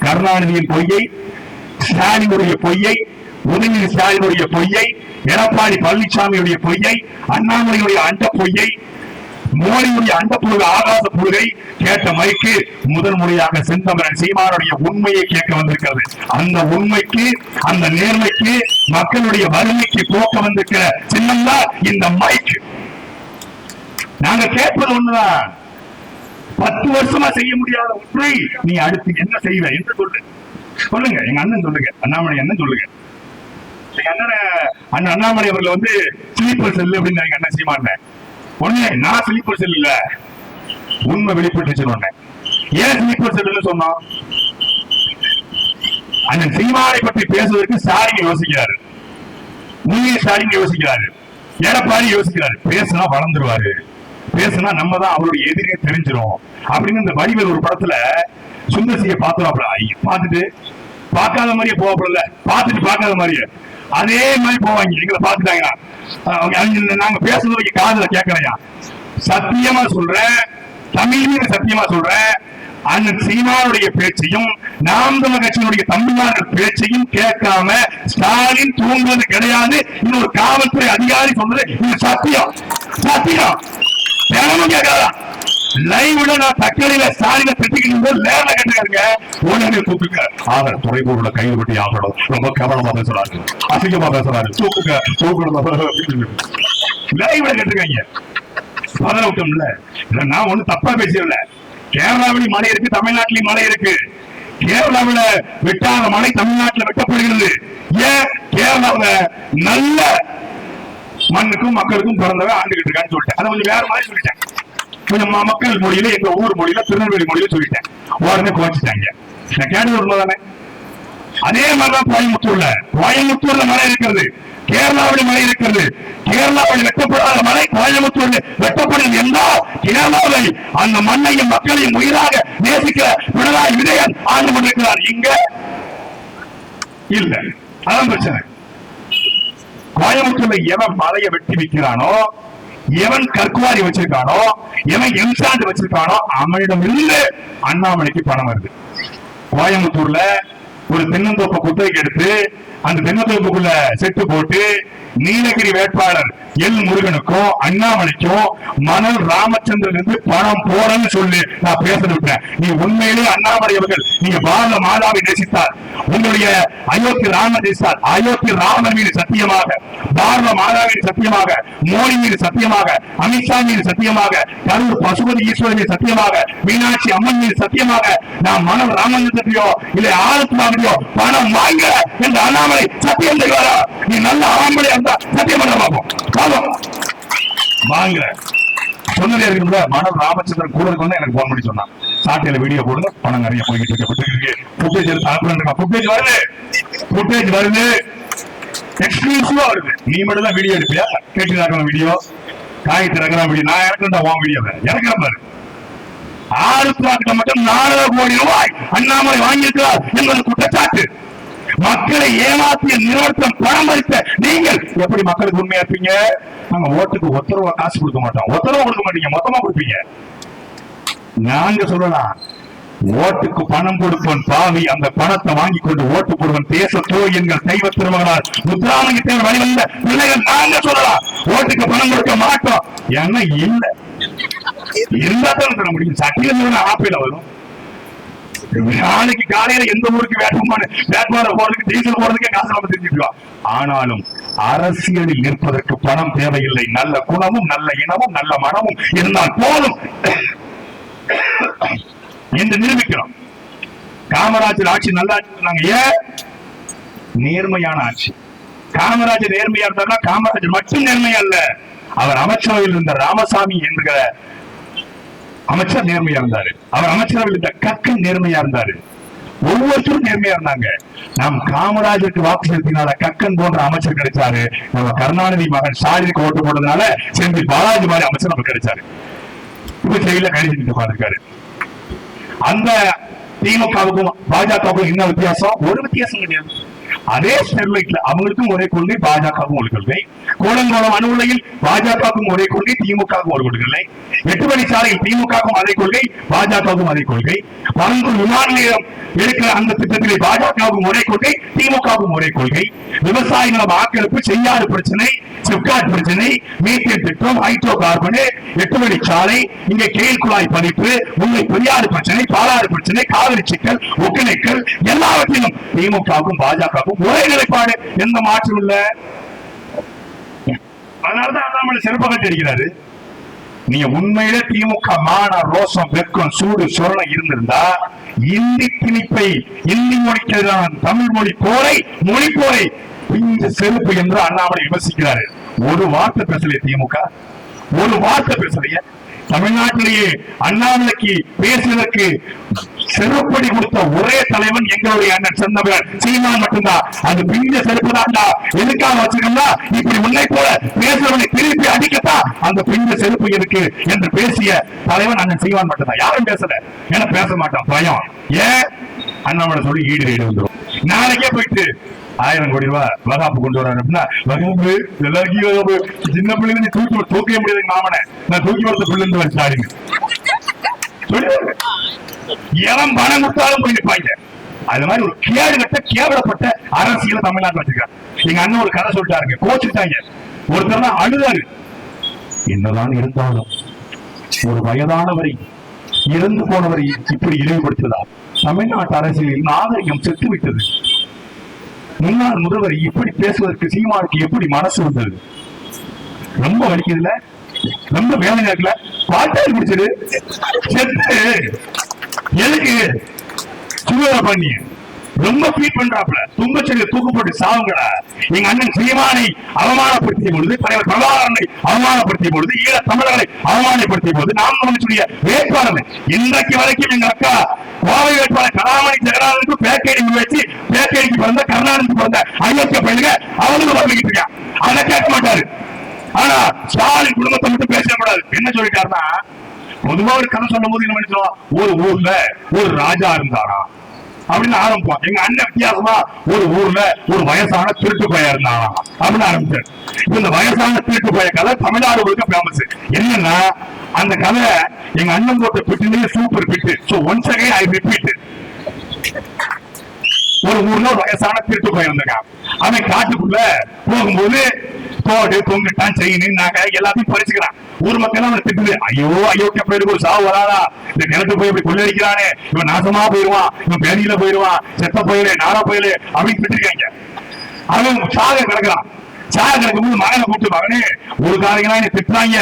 கருணாநிதியின் பொய்யை, ஸ்டாலினுடைய பொய்யை, உதயநிதி ஸ்டாலினுடைய பொய்யை, எடப்பாடி பழனிசாமியுடைய பொய்யை, அண்ணாமலையுடைய அண்ட பொய்யை, மோடியுடைய அண்ட புழுக ஆகாச புழுகை கேட்ட மைக்கு முதல் முறையாக செந்தமிழன் சீமானுடைய உண்மையை கேட்க வந்திருக்கிறது. அந்த உண்மைக்கு, அந்த நேர்மைக்கு, மக்களுடைய வறுமைக்கு போக்க வந்திருக்கிற சின்னம் தான் இந்த மைக்கு. நாங்க கேட்பது ஒண்ணுதான். 10 வருஷமா செய்ய முடியாத ஒன்றை நீ அடுத்து என்ன செய்வ என்று சொல்லுங்க. எங்க அண்ணன் சொல்லுங்க, அண்ணாமலை அண்ணன் சொல்லுங்க. அண்ணாமலை அவர்கள் வந்து ஸ்லீப்பர் செல் அப்படின்னு எங்க அண்ணன் சீமான் ஒண்ணு. நான் ஸ்லீப்பர் செல் இல்ல, உண்மை வெளிப்பட்டுச்சு. ஏன் ஸ்லீப்பர் செல் சொன்னோம்? அண்ணன் சீமானை பற்றி பேசுவதற்கு ஸ்டாலின் யோசிக்கிறாரு, முன்னே ஸ்டாலின் யோசிக்கிறாரு, எடப்பாடி யோசிக்கிறாரு. பேசுனா வளர்ந்துருவாரு, பேசுனா நம்ம தான் அவருடைய எதிரே தெரிஞ்சிடும் அப்படின்னு இந்த வடிவேல் ஒரு படத்துல சுந்தர்சியை பார்த்துட்டு பார்க்காத மாதிரியே போகப்படல, பார்த்துட்டு பார்க்காத மாதிரியே அதே மாதிரி போவாங்க. எங்களை பார்த்துட்டாங்கன்னா நாங்க பேசுறது காதுல கேட்கலையா? சத்தியமா சொல்றேன், தமிழ் சத்தியமா சொல்றேன், அண்ணன் சீமானுடைய பேச்சையும் நாம் தமிழர் கட்சியினுடைய தமிழ்நாடு பேச்சையும் கேட்காம ஸ்டாலின் தூங்குவது கிடையாது. இன்னொரு காவல்துறை அதிகாரி சொல்றது இது சத்தியம். தினமும் கேட்கலாம். லைவ்ல நான் தக்கலையில ஸ்டாலினை திட்டிக்கிட்டு நேரில் கேட்டுக்காருங்க, உடனே தூக்குங்க. ஆக துறைபூர்ல கைது பட்டி ஆகணும். ரொம்ப கவனமா பேசுறாரு, அசிங்கமா பேசுறாரு, தூக்கணும். லைவ்ல கேட்டுக்காங்க. பதவிட்டோம்ல, நான் ஒண்ணு தப்பா பேசல. கேரளாவிலும் மழை இருக்கு, தமிழ்நாட்டிலும் மழை இருக்கு. கேரளாவில வெட்டாத மழை தமிழ்நாட்டில் வெட்டப்படுகிறது. ஏன்? கேரளாவில் நல்ல மண்ணுக்கும் மக்களுக்கும் பிறந்தவன் ஆண்டுகிட்டு இருக்கான்னு சொல்லிட்டேன். அதை கொஞ்சம் வேற மாதிரி சொல்லிட்டேன். கொஞ்சம் மக்கள் மொழியில, எங்க ஊர் மொழியில, திருநெல்வேலி மொழியில சொல்லிட்டேன். உடனே குறைச்சிட்டாங்க. நான் கேட்டு தானே. அதே மாதிரிதான் கோயம்புத்தூர்ல மழை இருக்கிறது, கேரளாவில் மழை இருக்கிறது. கேரளாவில் வெட்டப்படாத மழை கோயம்புத்தூரில் வெட்டப்படுகிறது என்றால் கேரளாவை, அந்த மண்ணையும் மக்களையும் உயிராக நேசிக்கிற பினராயி விஜயன் ஆண்டு கொண்டிருக்கிறார். இங்க இல்ல. அதான் பிரச்சனை. கோயம்புத்தூர்ல எவன் மலையை வெட்டி வைக்கிறானோ, எவன் கற்குவாரி வச்சிருக்கானோ, எவன் எம்சாண்ட் வச்சிருக்கானோ அவனிடம் இருந்து அண்ணாமலைக்கு பணம் வருது. கோயம்புத்தூர்ல ஒரு தென்னந்தோப்பை குத்தகைக்கு எடுத்து அந்த தென்னந்தோப்புக்குள்ள செட்டு போட்டு நீலகிரி வேட்பாளர் எல் முருகனுக்கும் அண்ணாமலைக்கும் மணல் ராமச்சந்திரன் இருந்து பணம் போறன்னு சொல்லி நான் பேச விட்டேன். நீ உண்மையிலே அண்ணாமலை அவர்கள் நீங்க பாரத மாதாவை நேசித்தார், உங்களுடைய அயோத்தி ராம நேசித்தார், அயோத்தி ராமன் மீது சத்தியமாக, பாரத மாதாவின் சத்தியமாக, மோடி மீது சத்தியமாக, அமித்ஷா மீது சத்தியமாக, கரூர் பசுபதி ஈஸ்வரன் மீது சத்தியமாக, மீனாட்சி அம்மன் மீது சத்தியமாக, நான் மணல் ராமச்சந்திரத்தையோ இல்லை ஆளுக்குமாரையோ பணம் வாங்க என்று அண்ணாமலை சத்தியம் செய்வாரா? நீ நல்ல ஆம்பளை இருந்தா சத்தியம் பண்ண பார்ப்போம். வாங்க சொன்னதே இருக்குல்ல. மணல் ராமச்சந்திரன் கூட இருக்கு, எனக்கு போன் பண்ணி சொன்னான், சாட்டையில வீடியோ போடுங்க, பணம் நிறைய போய்கிட்டு இருக்கு, ஃபுட்டேஜ் வருது, ஃபுட்டேஜ் வருது, எக்ஸ்க்ளூசிவா வருது. நீ மட்டும் தான் வீடியோ எடுப்பியா? கேட்டு ரகலாம் வீடியோ, காயத்து ரகலாம் வீடியோ, நான் இறக்குறேன் உன் வீடியோவை இறக்குறேன் பாரு. 6 மட்டும் 4 கோடி ரூபாய் அண்ணாமலை வாங்கியிருக்கிறார் என்பது குற்றச்சாட்டு. மக்களை ஏமாற்றிய நிறுவனம் பணம் பறித்த நீங்கள் எப்படி மக்களுக்கு உண்மையா இருப்பீங்க? நாங்க ஓட்டுக்கு ஒத்தரவா காசு கொடுக்க மாட்டோம். ஒத்தரவா கொடுக்க மாட்டீங்க, மொத்தமா கொடுப்பீங்க. நாங்க சொல்லலாம், ஓட்டுக்கு பணம் கொடுப்பவன் பாவி, அந்த பணத்தை வாங்கி கொண்டு ஓட்டு போடுவன் தேச துரோகி என்கிற தெய்வ திருமகனார் முத்துராமலிங்க தேவர் வழிவந்த பிள்ளைகள் நாங்க சொல்லலாம். ஓட்டுக்கு பணம் கொடுக்க மாட்டோம் ஏன்னா இல்ல இருந்தா தான் தர முடியும். சட்டியில ஆப்பில வரும். நாளைக்கு காலையில எந்த ஊருக்கு வேட்பாளர் போறதுக்கு டீசல் போறதுக்கே காசு நம்ம தெரிஞ்சுக்கலாம். ஆனாலும் அரசியலில் நிற்பதற்கு பணம் தேவையில்லை. நல்ல குணமும் நல்ல இனமும் நல்ல மனமும் இருந்தால் போதும் என்று நிரூபிக்கிறோம். காமராஜர் ஆட்சி நல்லா சொன்னாங்க. ஏன்? நேர்மையான ஆட்சி. காமராஜர் நேர்மையா இருந்தா காமராஜர் மட்டும் நேர்மையா இல்ல, அவர் அமைச்சரவையில் இருந்த ராமசாமி என்கிற அமைச்சர் நேர்மையா இருந்தாரு. அவர் அமைச்சரவையில் இருந்த கக்கன் நேர்மையா இருந்தாரு. ஒவ்வொருத்தரும் நேர்மையா இருந்தாங்க. நாம் காமராஜருக்கு வாக்கு செலுத்தினால கக்கன் போன்ற அமைச்சர் கிடைச்சாரு. நம்ம கருணாநிதி மகன் ஸ்டாலினுக்கு ஓட்டு போட்டதுனால செந்தில் பாலாஜி மாதிரி அமைச்சர் நமக்கு கிடைச்சாரு. இப்ப செயல கழிச்சு உட்கார்ந்திருக்காரு. அந்த திமுகவுக்கும் பாஜகவுக்கும் என்ன வித்தியாசம்? ஒரு வித்தியாசம் கிடையாது. அதே ஸ்டெர்லைட்ல அவங்களுக்கும் ஒரே கொள்கை, பாஜகவுக்கும் ஒரு கொள்கை. கோலங்கோலம் அணு உலையில் பாஜகவுக்கும் ஒரே கொள்கை, திமுகவுக்கும் ஒரு கொள்கை. 8 வழிச்சாலையில் திமுகவுக்கும் அதே கொள்கை, பாஜகவுக்கும் அதே கொள்கை. பரந்தூர் விமான நிலையம் எடுக்கிற அந்த திட்டத்திலே பாஜகவுக்கும் ஒரே கொள்கை, திமுகவுக்கும் ஒரே கொள்கை. விவசாய நிலம் ஆக்கிரமிப்பு, செய்யாறு பிரச்சனை, சிப்காட் பிரச்சனை, மீத்தேன் திட்டம், ஹைட்ரோ கார்பனு, 8 வழிச்சாலை, இங்கே கேள் குழாய் பதிப்பு, முல்லை பெரியாறு பிரச்சனை, பாலாறு பிரச்சனை, காவிரி சிக்கல், ஒக்கணைக்கல், எல்லாவற்றிலும் திமுகவுக்கும் பாஜகவுக்கும் ஒரே நிலைப்பாடு. எந்த மாற்றம் இல்ல. அதனாலதான் அண்ணாமலை சிறப்பாக தெரிகிறாரு. நீங்க உண்மையிலே திமுக மான ரோசம் வெக்கம் சூடு சொரணை இருந்திருந்தா இந்தி திணிப்பை, இந்தி மொழிக்கு எதிரான தமிழ் மொழி போரை, மொழி போரை பிஞ்ச செருப்பு என்று அண்ணாமலை விமர்சிக்கிறாரு. ஒரு வார்த்தை பேசலையே திமுக, ஒரு வார்த்தை பேசலையே. தமிழ்நாட்டிலேயே அண்ணாமலைக்கு பேசுவதற்கு செருப்படி கொடுத்த ஒரே தலைவன் எங்களுடைய அண்ணன் செந்தமிழன் சீமான் மட்டும்தான். அது பிஞ்ச செருப்பு தான்டா. எதுக்காக வச்சிருக்கா? இப்படி உன்னை போல பேசுறவனை திருப்பி அடிக்கத்தான் அந்த பிஞ்ச செருப்பு இருக்கு என்று பேசிய தலைவன் அண்ணன் சீமான் மட்டும்தான். யாரும் பேசல. ஏன்னா பேச மாட்டான், பயம். ஏன்? அண்ணாமலை சொல்லி ஈடு வந்துடும். நாளைக்கே போயிட்டு 1000 கோடி ரூபாய் வகாப்பு கொண்டு வராரு அப்படின்னா, வகாப்பு எல்லாருக்கும் சின்ன பிள்ளைங்க தூக்க முடியாது. மாமனை நான் தூக்கி வரத்த பிள்ளை வச்சாருங்க இளம் பணம் கொடுத்தாலும் போய் நிற்பாங்க. அது மாதிரி ஒரு கேடுகட்ட கேவலப்பட்ட அரசியல தமிழ்நாட்டில் வச்சிருக்காங்க. எங்க அண்ணன் ஒரு கதை சொல்லிட்டாருங்க, கோச்சுட்டாங்க. ஒருத்தர் தான் அழுதாரு. என்னதான் இருந்தாலும் ஒரு வயதானவரை, இறந்து போனவரை இப்படி இழிவுபடுத்துவதா? தமிழ்நாட்டு அரசியலில் நாகரிகம் செத்து விட்டது. முன்னாள் முதல்வர் இப்படி பேசுவதற்கு சீமானுக்கு எப்படி மனசு வந்தது? ரொம்ப வலிக்குதுல, ரொம்ப வேதனை இருக்குல்ல. பாட்டாளி குடிச்சது செத்து எதுக்கு சுகர பண்ணி ரொம்ப ஃபீல் பண்றாப்ல. தும்பச்செடியை தூக்கு போட்டு சாவுங்கடா. எங்க அண்ணன் சீமானை அவமானப்படுத்திய பொழுது, தலைவர் பிரபாகரனை அவமானப்படுத்திய பொழுது, ஈழ தமிழர்களை அவமானப்படுத்திய போது, நாம் தமிழ்ச்சியுடைய வேட்பாளர் இன்றைக்கு வரைக்கும் எங்க அக்கா கோவை வேட்பாளர் கலாமணி ஜெகநாதனுக்கு பேக்கேடிங் வச்சு, பேக்கேடிக்கு பிறந்த கருணாநிதிக்கு பிறந்த அயோக்கிய பயிலுங்க அவங்களுக்கு வந்துகிட்டு இருக்கான். அதை கேட்க மாட்டாரு. ஆனா ஸ்டாலின் குடும்பத்தை மட்டும் பேசக்கூடாது. என்ன சொல்லிட்டாருன்னா, பொதுவா ஒரு கதை சொல்லும் போது என்ன பண்ணிடுவோம், ஒரு ஊர்ல ஒரு ராஜா இருந்தாரா அப்படின்னு ஆரம்பிப்போம். எங்க அண்ணன் வித்தியாசமா ஒரு ஊர்ல ஒரு வயசான திருட்டு பையன் இருந்தானா அப்படின்னு ஆரம்பிச்சாரு. இந்த வயசான திருட்டு பையன் கதை தமிழ்நாடு முழுக்க ஃபேமஸ். என்னன்னா, அந்த கதை எங்க அண்ணன் போட்ட bit super bit. So once again I repeat. ஒரு ஊர்ல ஒரு வயசான திருட்டு பையன் இருந்திருக்கான். அவன் காட்டுக்குள்ள போகும்போது தோடு, தொங்கிட்டான், செயின், நகை எல்லாத்தையும் பறிச்சுக்கிறான். ஊர் மக்கள் அவனை திட்டுது, ஐயோ ஐயோ கப்பலுக்கு ஒரு சாவு வராதா, இந்த நிலத்து போய் இப்படி கொள்ளடிக்கிறானே, இவன் நாசமா போயிருவான், இவன் பேதியில போயிருவான், செத்த போயிரு, நாரா போயிரு அப்படின்னு திட்டிருக்காங்க. அவன் சாக கிடக்குறான். சாக கிடக்கும் போது மகனை கூப்பிட்டு, மகனே ஒரு காரியங்களா என்ன திட்டுறாங்க,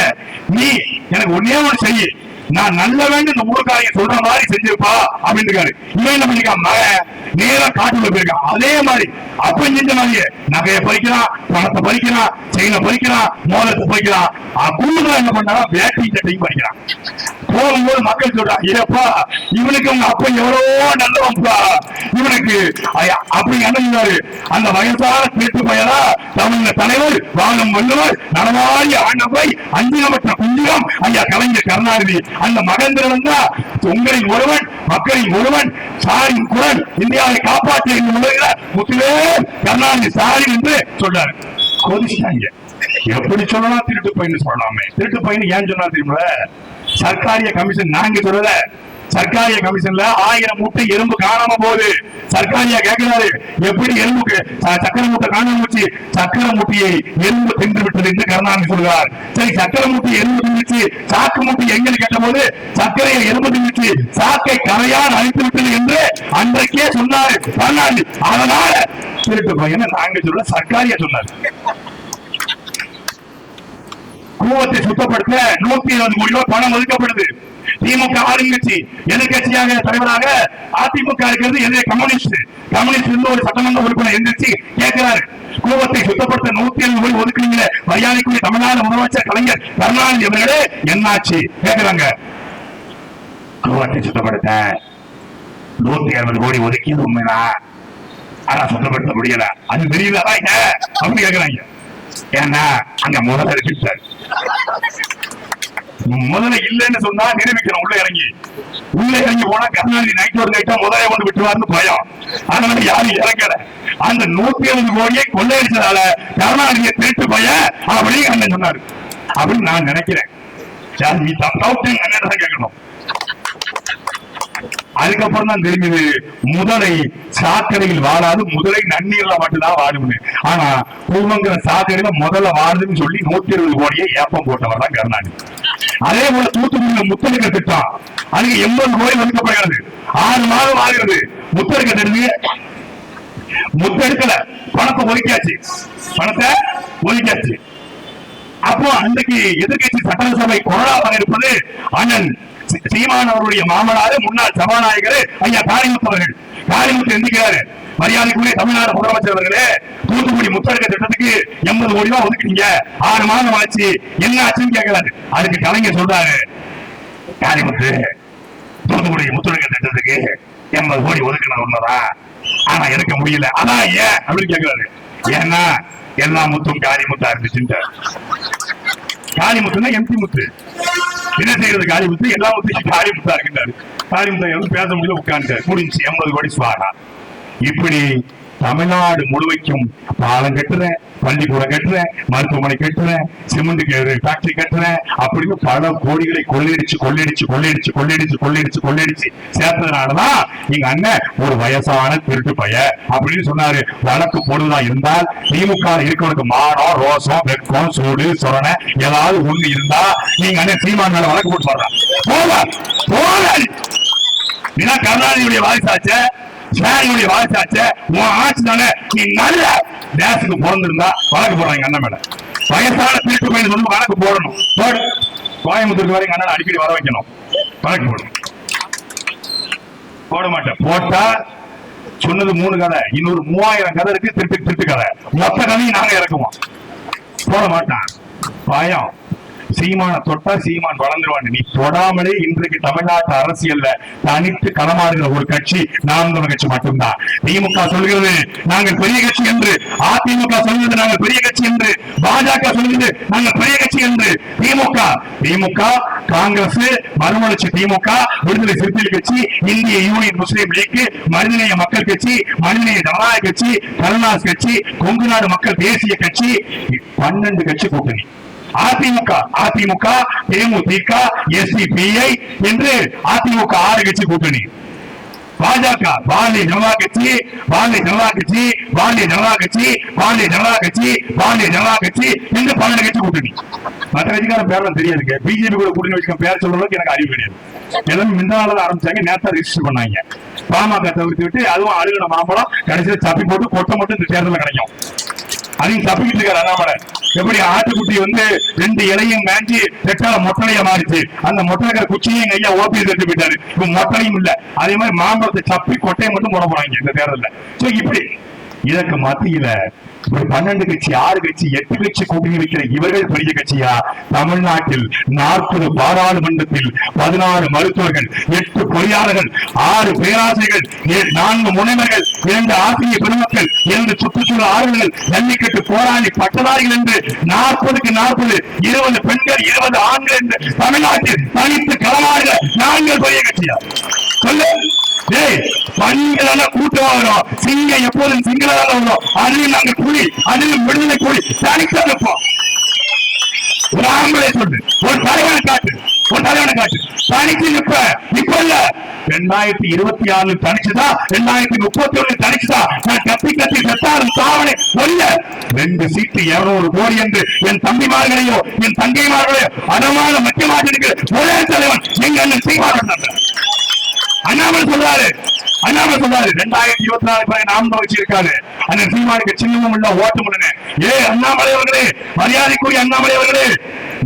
நீ எனக்கு ஒன்னே ஒண்ணு செய்ய, நான் நல்ல வேண்டும் இந்த ஊருக்காரங்க சொல்ற மாதிரி செஞ்சிருப்பா அப்படின்னு இருக்காரு. இவன் என்ன பண்ணிருக்கான், மகன் நேரா காட்டுக்குள்ள போயிருக்கான். அதே மாதிரி அப்ப செஞ்ச மாதிரியே நகையை பறிக்கிறான், பணத்தை பறிக்கிறான், செயினை பறிக்கிறான், மோதத்தை பறிக்கிறான். குழுக்கள் என்ன பண்ணா, வேட்டி சட்டையும் பறிக்கிறான். போகும்போது மக்கள் சொல்றான், ஏப்பா இவனுக்கு உங்க அப்ப எவ்வளவோ நல்லவன்பா, இவனுக்கு அப்படி என்ன அந்த வயசான திருட்டு பையனா தமிழக தலைவர், வானம் வல்லவர், நலவாரி ஆண்டவை, அஞ்சினமற்ற குஞ்சிகம் ஐயா கலைஞர் கருணாநிதி. அந்த மகேந்திரன் தான் உங்களின் ஒருவன், மக்களின் ஒருவன், சாரின் குரல், இந்தியாவை காப்பாற்ற முத்துவே கருணாநிதி ஸ்டாலின் என்று சொல்றாரு. கொதிச்சாங்க. எப்படி சொல்லலாம், திருட்டு பையன் சொல்லலாமே. திருட்டு பையன் ஏன் சொன்னா தெரியுமா, சர்க்காரிய கமிஷன் நாங்க சொல்லல, சர்க்காரிய கமிஷன்ல 1000 மூட்டை எறும்பு காணாம போகுது. சர்க்காரியா கேட்கிறாரு, எப்படி எறும்புக்கு சக்கரை மூட்டை காணாம போச்சு? சக்கரை மூட்டையை எறும்பு தின்று விட்டது என்று கருணாநிதி சொல்கிறார். சரி, சக்கரை மூட்டை எறும்பு தின்னுச்சு, சாக்கு மூட்டை எங்கன்னு கேட்ட போது சர்க்கரையை எறும்பு தின்னுச்சு, சாக்கை கரையான் அழித்து விட்டது என்று அன்றைக்கே சொன்னாரு கருணாநிதி. அதனால திருட்டு பையன் நாங்க சொல்ல சர்க்காரியா சொன்னார். கூவத்தை சுத்தப்படுத்த 120 கோடி ரூபாய் பணம் ஒதுக்கப்படுது. திமுக ஆளுங்கட்சி, எதிர்கட்சியாக தலைவராக அதிமுக இருக்கிறது. எதிரே கம்யூனிஸ்ட் இருந்து ஒரு சட்டமன்ற உறுப்பினர் எந்திரிச்சு கேட்கிறாரு, கூவத்தை சுத்தப்படுத்த 170 கோடி ஒதுக்குறீங்க, மரியாதைக்குரிய தமிழ்நாடு முதலமைச்சர் கலைஞர் கருணாநிதி அவர்களே என்னாச்சு கேட்கிறாங்க. கூவத்தை சுத்தப்படுத்த 160 கோடி ஒதுக்கியது உண்மைதான், ஆனா சுத்தப்படுத்த முடியல, அது தெரியல அப்படின்னு கேட்கிறாங்க. ஏன்னா அங்க முதல்ல இருக்கு சார், முதல்ல இல்லைன்னு சொன்னா நிரூபிக்கணும். உள்ள இறங்கி போனா கருணாநிதி நைட் ஒரு நைட்டா முதல்ல கொண்டு விட்டுவாருன்னு பயம். அதனால யாரும் இறங்கல. அந்த 170 கோடியை கொள்ளையடிச்சதால கருணாநிதியை திருட்டு பையன் அப்படின்னு அண்ணன் சொன்னாரு அப்படின்னு நான் நினைக்கிறேன். கேட்கணும். அதுக்கப்புறம் தான் தெரிஞ்சது, முதலை சாக்கடையில் வாழாது, முதலை நன்னீர்ல மட்டும்தான் வாழும். ஆனா பூமங்கிற சாக்கடையில முதல்ல வாழுதுன்னு சொல்லி 120 கோடியை ஏப்பம் போட்டவர் தான் கருணாநிதி. அதே போல தூத்துக்குடியில முத்தெடுக்க திட்டம், அதுக்கு 80 கோடி ஒதுக்கப்படுகிறது. 6 மாதம் ஆகிறது. முத்தெடுக்க தெரிஞ்சு முத்தெடுக்கல, பணத்தை ஒதுக்கியாச்சு. அப்போ அன்றைக்கு எதிர்கட்சி சட்டசபை கொறடா இருப்பது அண்ணன் சீமான் அவருடைய மாமனாரு, முன்னாள் சபாநாயகர் ஐயா காளிமுத்து அவர்கள். காளிமுத்து எந்திக்கிறாரு, மரியாதைக்குரிய தமிழ்நாடு முதலமைச்சர் அவர்களே, தூத்துக்குடி முத்தெடுக்க திட்டத்துக்கு 80 கோடி ரூபாய் ஒதுக்குறீங்க, 6 மாதம் ஆச்சு, என்ன ஆச்சுன்னு கேட்கிறாரு. அதுக்கு கலைஞர் சொல்றாரு, காளிமுத்து, தூத்துக்குடி முத்தெடுக்க திட்டத்துக்கு 80 கோடி ஒதுக்கின உண்மைதான், ஆனா எடுக்க முடியல. அதான் ஏன் அப்படின்னு கேட்கிறாரு. ஏன்னா எல்லா முத்தும் காளிமுத்தா இருந்துச்சு. காளிமுத்துனா எம்பி முத்து, என்ன செய்யறது? காளிமுத்து எல்லா முத்தையும் காளிமுத்தா இருக்கின்றாரு. காளிமுத்தா பேச முடியல, உட்கார்ந்து முடிஞ்சு 80 கோடி சுவாகா. இப்படி தமிழ்நாடு முழுமைக்கும் பாலம் கட்டுறேன், பள்ளிக்கூடம் கட்டுறேன், மருத்துவமனை கட்டுறேன், சிமெண்ட் ஃபேக்டரி கட்டுறேன் அப்படின்னு பல கோடிகளை கொள்ளையடிச்சு சேர்த்ததுனாலதான் எங்க அண்ணன் ஒரு வயசான திருட்டு பையன் அப்படின்னு சொன்னாரு. வழக்கு போடுவதா இருந்தால் திமுக இருக்கிறவனுக்கு மானம், ரோசம், வெக்கம், சூடு, சொரணை ஏதாவது ஒண்ணு இருந்தா நீங்க அண்ணன் சீமான் மேல வழக்கு போட்டு சொல்றான். நீதான் கருணாநிதியுடைய வாரிசாச்ச, ஸ்டாலினுடைய வாரிசாச்ச, உன் ஆட்சி தானே, நீ நல்ல தேசத்துக்கு பிறந்திருந்தா வழக்கு போடுறாங்க அண்ணன் மேல. வயசான திருட்டு பையன் வந்து வழக்கு போடணும். கோயம்புத்தூருக்கு வரைக்கும் அண்ணன் அடிக்கடி வர வைக்கணும், வழக்கு போடணும். போட மாட்டேன். போட்டா சொன்னது 3 கதை, இன்னொரு 3000 கதை இருக்கு, திருட்டு கதை, மொத்த கதையும் நாங்க இறக்குவோம். போட மாட்டான், பயம். சீமான தொட்டா சீமான் வளர்ந்துருவான். நீ தொடாமலே இன்றைக்கு தமிழ்நாட்டு அரசியல்ல தனித்து களமாடுகிற ஒரு கட்சி நாம் தமிழர் கட்சி மட்டும்தான். திமுக சொல்கிறது நாங்கள் பெரிய கட்சி என்று, அதிமுக சொல்கிறது நாங்கள் பெரிய கட்சி என்று, பாஜக சொல்கிறது நாங்கள் பெரிய கட்சி என்று. திமுக காங்கிரஸ், மறுமலர்ச்சி திமுக, விடுதலை சிறுத்தைகள் கட்சி, இந்திய யூனியன் முஸ்லீம் லீக், மனிதநேய மக்கள் கட்சி, மனிதநேய ஜனநாயக கட்சி, கருணாஸ் கட்சி, கொங்கு நாடு மக்கள் தேசிய கட்சி, 12 கட்சி கூட்டணி. அதிமுக, தேமுதிக, எஸ்டிபிஐ என்று அதிமுக 6 கட்சி கூட்டணி. பாஜக பாரதிய ஜனதா கட்சி என்று 12 கட்சி கூட்டணி. மற்ற கட்சிக்காரன் பேரெல்லாம் தெரியாதுங்க. பிஜேபி கூட கூட்டணி வச்சுக்க பேர் சொல்ற அளவுக்கு எனக்கு அறிவு கிடையாது. எல்லாமே முன்னால ஆரம்பிச்சாங்க, நேரத்தை ரிஜிஸ்டர் பண்ணாங்க. பாமக தவிர்த்து விட்டு அதுவும் அழுகின மாம்பழம் கடைசியில் சப்பி போட்டு கொட்டை மட்டும் இந்த தேர்தலில் கிடைக்கும். அதையும் தப்பிக்கிட்டு இருக்காரு அண்ணாமலை. எப்படி ஆட்டுக்குட்டி வந்து 2 இலையும் மேஞ்சி செட்டால மொட்டலையா மாறிச்சு, அந்த மொட்டை குச்சியும் ஐயா ஓபி எடுத்து போயிட்டாரு. இப்ப மொட்டையும் இல்ல. அதே மாதிரி மாம்பழத்தை சப்பி கொட்டையை மட்டும் போட போறாங்க இந்த தேர்தலில். இப்படி இதற்கு மத்தியில 12 கட்சி, 6 கட்சி, 8 கட்சி கூட்டணி வைக்கிற இவர்கள் பெரிய கட்சியா? தமிழ்நாட்டில் 40 பாராளுமன்றத்தில் 16 மருத்துவர்கள், 8 பொறியாளர்கள், 6 பேராசிரியர்கள், 4 முனைவர்கள், 2 ஆசிரிய பெருமக்கள், 2 சுற்றுச்சூழல் ஆர்வலர்கள், ஜல்லிக்கட்டு போராளி பட்டதாரிகள் என்று 40க்கு 40, 20 பெண்கள், 20 ஆண்கள் என்று தமிழ்நாட்டில் தனித்து களமாடுகிற நாங்கள் பெரிய கட்சியா? சொல்லு. பணிகள கூட்டமா வரும். சிங்கம் எப்போதும் சிங்களால வரும். அதிலும் நாங்கள் கூலி, அதிலும் விடுதலை கூலி தனித்து இருப்போம். ஒரு ஆம்பளை சொல்லு, ஒரு தலைவனை காட்டு. ஒரு தலைவனை காட்டு. தனிச்சு நிற்ப. இப்ப இல்ல, 2026 தனிச்சுதான், 2031 தனிச்சுதான். நான் கத்தி கத்தி செத்தாலும் சாவனை ஒல்ல. 2 சீட்டு 200 கோடி என்று என் தம்பிமார்களையோ என் தங்கைமார்களையோ அடமான முக்கியமாக இருக்கிற ஒரே தலைவன் எங்க அண்ணன் சீமான். அண்ணாமலை சொல்றாரு 2024 நாம் வச்சிருக்காரு. அந்த சீமானுக்கு சின்னமும் இல்ல, ஓட்டம் இல்ல. அண்ணாமலை அவர்களே, மரியாதைக்குரிய அண்ணாமலை அவர்களே,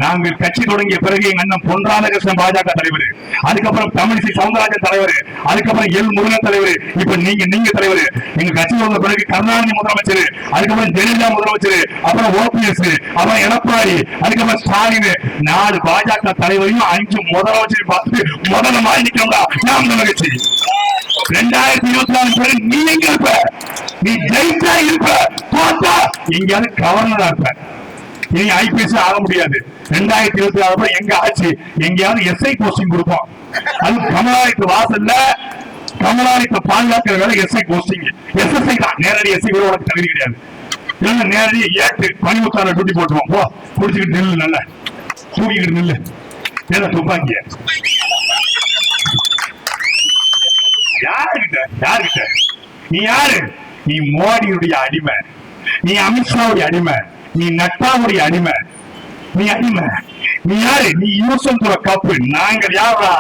நாங்கள் கட்சி தொடங்கிய பிறகு எங்க அண்ணன் பொன் ராதாகிருஷ்ணன் பாஜக தலைவர், அதுக்கப்புறம் தமிழிசை சவுந்தரராஜன் தலைவர், அதுக்கப்புறம் எல் முருகன் தலைவர், இப்ப நீங்க தலைவர். எங்க கட்சி வந்த பிறகு கருணாநிதி முதலமைச்சர், அதுக்கப்புறம் ஜெயலலிதா முதலமைச்சர், அப்புறம் ஓபிஎஸ், அப்புறம் எடப்பாடி, அதுக்கப்புறம் ஸ்டாலின், 4 பாஜக தலைவரையும் 5 முதலமைச்சர் பார்த்து முதல்ல மாதிரி நிக்கிறோம்டா நாம் தமிழ் கட்சி. 2024 நீ எங்க இருப்ப? நீ ஜெயிச்சா இருப்ப, தோத்தா எங்கேயாவது கவர்னரா இருப்ப. நீ ஐபிஎஸ் ஆக முடியாது. 2026 எங்க ஆச்சு? எங்கேயாவது எஸ்ஐ போஸ்டிங் கொடுப்போம். அது கமலாலயத்து வாசல்ல கமலாலயத்தை பாதுகாக்கிற வேலை எஸ்ஐ போஸ்டிங். எஸ்எஸ்ஐ தான், நேரடி எஸ்ஐ கூட உனக்கு தகுதி கிடையாது. இல்ல நேரடியா ஏற்று பணிமுத்தான டியூட்டி போட்டுருவோம். போ, குடிச்சுக்கிட்டு நில்லு, நல்ல தூக்கிக்கிட்டு நில்லு. ஏதோ துப்பாக்கிய யாருகிட்ட? நீ யாரு? நீ மோடியுடைய அடிமை, நீ அமித்ஷாவுடைய அடிமை, நீ நட்டாவுடைய அடிமை, நீ அடிமை. நீ யாரு? நீ யூசன்துற கப்பு. நாங்கள் யாரா?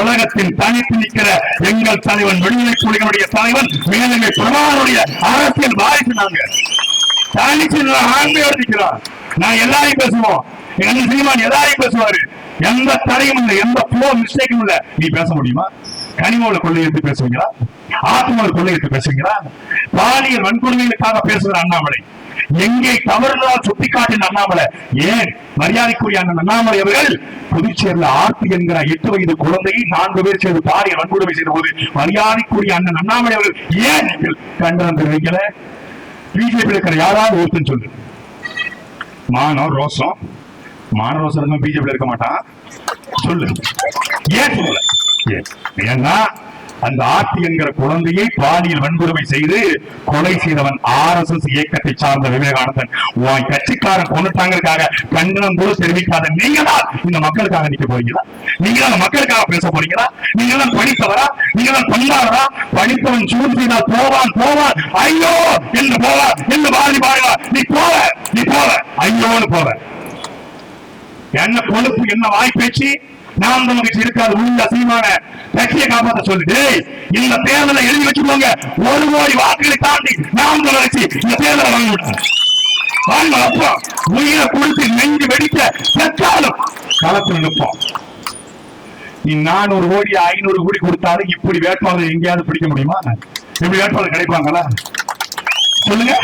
உலகத்தின் தனித்து நிற்கிற எங்கள் தலைவன், விடுதலை புலிகளுடைய தலைவன், மேலமை பிரபாகருடைய அரசியல் வாரிசு. நாங்க தனிச்சு ஆண்மையோடு நிற்கிறோம். நான் எல்லாரையும் பேசுவோம். எங்க சீமான் எல்லாரையும் பேசுவாரு. எந்த தடையும் இல்லை, எந்த ஃப்ளோ மிஸ்டேக்கும் இல்ல. நீ பேச முடியுமா? கனிமோல கொள்ளை எடுத்து பேசுவீங்களா? ஆத்மாவில் கொள்ளை எடுத்து பேசுவீங்களா? பாலியல் வன்கொடுமைகளுக்காக பேசுகிற அண்ணாமலை, எங்கே தவறுதலால் சுட்டிக்காட்டின அண்ணாமலை. ஏன் மரியாதைக்குரிய அண்ணன் அண்ணாமலை அவர்கள் புதுச்சேரியில் ஆர்த்தி என்கிற 8 வயது குழந்தையை 4 பேர் சேர்ந்து பாலியல் வன்கொடுமை செய்த போது மரியாதைக்குரிய அண்ணன் அண்ணாமலை அவர்கள் ஏன் நீங்கள் கண்டனம் தெரிவிக்கல? பிஜேபி இருக்கிற யாராவது ஒருத்தன் சொல்லு. மானம் ரோசம் பிஜேபி இருக்க மாட்டான், சொல்லு. ஏன் சொல்லல? ஏன்னா அந்த ஆர்த்தி என்கிற குழந்தையை பாலியல் வன்கொடுமை செய்து கொலை செய்தவன் RSS இயக்கத்தை சார்ந்த விவேகானந்தன். உன் கட்சிக்காரன் கொண்டுட்டாங்க கண்டனம் கூட தெரிவிக்காத நீங்க தான் இந்த மக்களுக்காக நிக்க போறீங்களா? நீங்க தான் மக்களுக்காக பேச போறீங்களா? நீங்க தான் படித்தவரா? நீங்க தான் பண்பாளரா? படித்தவன் சூழ் செய்தால் போவான் ஐயோ என்று போவான் என்று பாரதி பாடுவா. நீ போவ ஐயோன்னு போவ. என்ன கொழுப்பு, என்ன வாய் பேச்சு! நாம் நமக்கு இருக்காது. உள்ள சீமான கட்சியை காப்பாற்ற சொல்லிட்டு இந்த தேர்தலை எழுதி வச்சுக்கோங்க. 1 கோடி வாக்குகளை தாண்டி நாம் வளர்ச்சி இந்த தேர்தலை வாங்க. அப்போ உயிரை கொடுத்து நெஞ்சு வெடிக்க செத்தாலும் களத்தில் நிற்போம். நீ 400 கோடி 500 கோடி கொடுத்தாலும் இப்படி வேட்பாளர் எங்கேயாவது பிடிக்க முடியுமா? இப்படி வேட்பாளர் கிடைப்பாங்களா? சொல்லுங்க.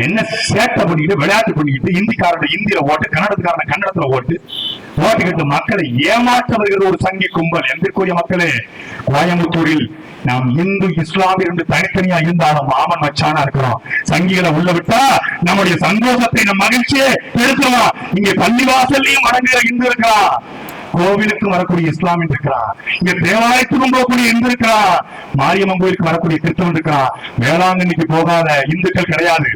என்ன சேட்டை பண்ணிக்கிட்டு விளையாட்டு பண்ணிக்கிட்டு இந்திக்காரோட இந்தியில ஓட்டு, கன்னடத்துக்காரன கன்னடத்துல ஓட்டு கேட்டு மக்களை ஏமாற்ற வருகிற ஒரு சங்கி கும்பல். எந்திற்குரிய மக்களே, கோயம்புத்தூரில் நாம் இந்து இஸ்லாமியர் என்று தனித்தனியா இருந்தாலும் மாமன் மச்சானா இருக்கிறோம். சங்கிகளை உள்ள விட்டா நம்முடைய சந்தோஷத்தை, நம் மகிழ்ச்சியை எடுத்துருவோம். இங்க பள்ளிவாசல்லையும் வணங்குகிற இந்து இருக்கிறான், கோவிலுக்கு வரக்கூடிய இஸ்லாமியன் இருக்கிறான், இங்க தேவாலயத்துக்கும் போகக்கூடிய இந்து இருக்கிறான், மாரியம்மன் கோயிலுக்கு வரக்கூடிய கிறிஸ்தவன் இருக்கிறான். வேளாங்கண்ணிக்கு போகாத இந்துக்கள் கிடையாது.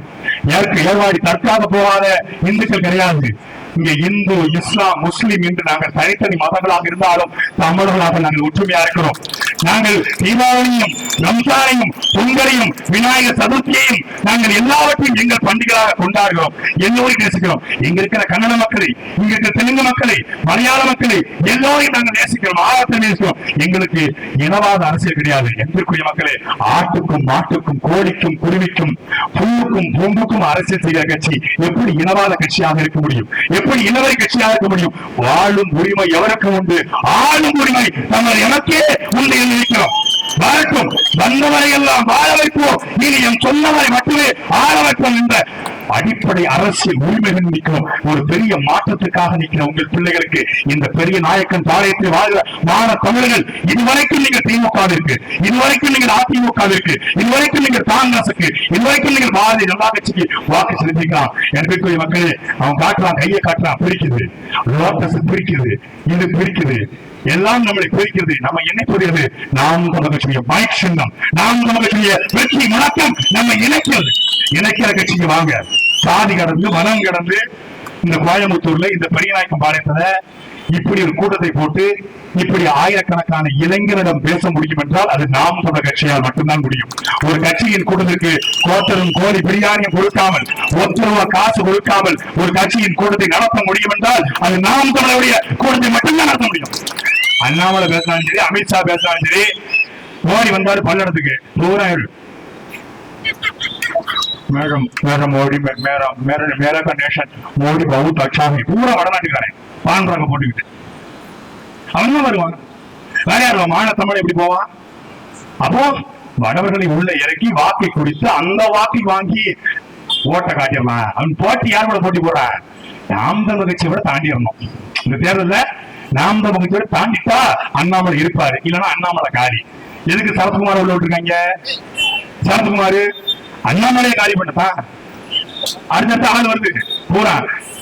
ஏர்வாடி தற்காக போகாத இந்துக்கள் கிடையாது. இங்க இந்து, இஸ்லாம், முஸ்லிம் என்று நாங்கள் தனித்தனி மதங்களாக இருந்தாலும் தமிழர்களாக நாங்கள் ஒற்றுமையா இருக்கிறோம். நாங்கள் தீபாவளியும் ரம்ஜானையும் பொங்கலையும் விநாயகர் சதுர்த்தியையும் நாங்கள் எல்லாவற்றையும் எங்கள் பண்டிகையாக கொண்டாடுகிறோம். எல்லோரையும் நேசிக்கிறோம். இங்க இருக்கிற கன்னட மக்களை, இங்க இருக்கிற தெலுங்கு மக்களை, மலையாள மக்களை எல்லோரையும் நாங்கள் நேசிக்கிறோம், ஆழத்தை நேசிக்கிறோம். எங்களுக்கு இனவாத அரசியல் கிடையாது. எங்களுக்குரிய மக்களே, ஆட்டுக்கும் மாட்டுக்கும் கோழிக்கும் குருவிக்கும் புல்லுக்கும் பூம்புக்கும் அரசியல் செய்கிற கட்சி எப்படி இனவாத கட்சியாக இருக்க முடியும்? எப்படி இனவரி கட்சியாக இருக்க முடியும்? வாழும் உரிமை எவருக்கும் உண்டு. ஆளும் உரிமை நம்ம எனக்கே உண்டு என்று இருக்கிறோம். வரட்டும், வந்தவரை எல்லாம் வாழ வைப்போம், இனி என் சொன்னவரை மட்டுமே ஆள வைப்போம் என்ற அடிப்படை அரசியல் உரிமைகள் நிற்கிறோம். ஒரு பெரிய மாற்றத்துக்காக நிற்கிற உங்கள் பிள்ளைகளுக்கு இந்த பெரிய நாயக்கன் பாளையத்தில் வாழ்கிற மாணவ தமிழர்கள், இதுவரைக்கும் நீங்கள் திமுகவிற்கு, இதுவரைக்கும் நீங்கள் அதிமுகவிற்கு, இதுவரைக்கும் நீங்கள் காங்கிரசுக்கு, இதுவரைக்கும் நீங்கள் பாரதிய ஜனதா கட்சிக்கு வாக்கு செலுத்திக்கலாம். எனக்கு மக்களே, அவன் காட்டுறான், கையை காட்டுறான், பிரிக்குது, லோட்டஸ் பிரிக்குது, இது பிரிக்குது, எல்லாம் நம்மளை பிரிக்கிறது. நம்ம என்ன புரியுது? நாம் தமிழக பைக் சின்னம், நாம் தமிழக வெற்றி முழக்கம் நம்ம இணைக்கிறது. இணைக்கிற கட்சிக்கு வாங்க. சாதி கடந்து, மனம் கடந்து இந்த கோயம்புத்தூர்ல இந்த பெரியநாயக்கம் பாளையத்துல இப்படி ஒரு கூட்டத்தை போட்டு இப்படி ஆயிரக்கணக்கான இளைஞரிடம் பேச முடியும் என்றால் அது நாம் தமிழர் கட்சியால் மட்டும்தான் முடியும். ஒரு கட்சியின் கூட்டத்திற்கு கோட்டரும் கோழி பிரியாணியும் கொடுக்காமல், ஒத்துருவா காசு கொடுக்காமல் ஒரு கட்சியின் கூட்டத்தை நடத்த முடியும் என்றால் அது நாம் தமிழருடைய கூட்டத்தை மட்டும்தான் நடத்த முடியும். அண்ணாமலை பேசினாலும் சரி, அமித்ஷா பேசினாலும் சரி, மோடி வந்தாரு பல்லடத்துக்கு பூரா மேடம் மேடம் மோடி मेरा का नेशन மோடி बहुत अच्छा है பூரா வடநாட்டுக்காரன் பான்றாங்க போட்டுக்கிட்டு அவன் தான் வருவான். வேற யார் மாநில தமிழ் எப்படி போவான்? அப்போ வடவர்களை உள்ள இறக்கி வாக்கை குடித்து அந்த வாக்கை வாங்கி ஓட்ட காட்டிடலாம். அவன் போட்டி யார் கூட போட்டி போறான்? நாம் தமிழர் கட்சியை விட தாண்டிடணும். இந்த தேர்தல நாம் தமிழர் கட்சியை விட தாண்டிட்டா அண்ணாமலை இருப்பாரு, இல்லைன்னா அண்ணாமலை காரி. எதுக்கு சரத்குமார் உள்ள விட்டுருக்காங்க? சரத்குமார் அண்ணாமலையை காலி பண்ணதான் அடுத்த ஆள் வருது பூரா.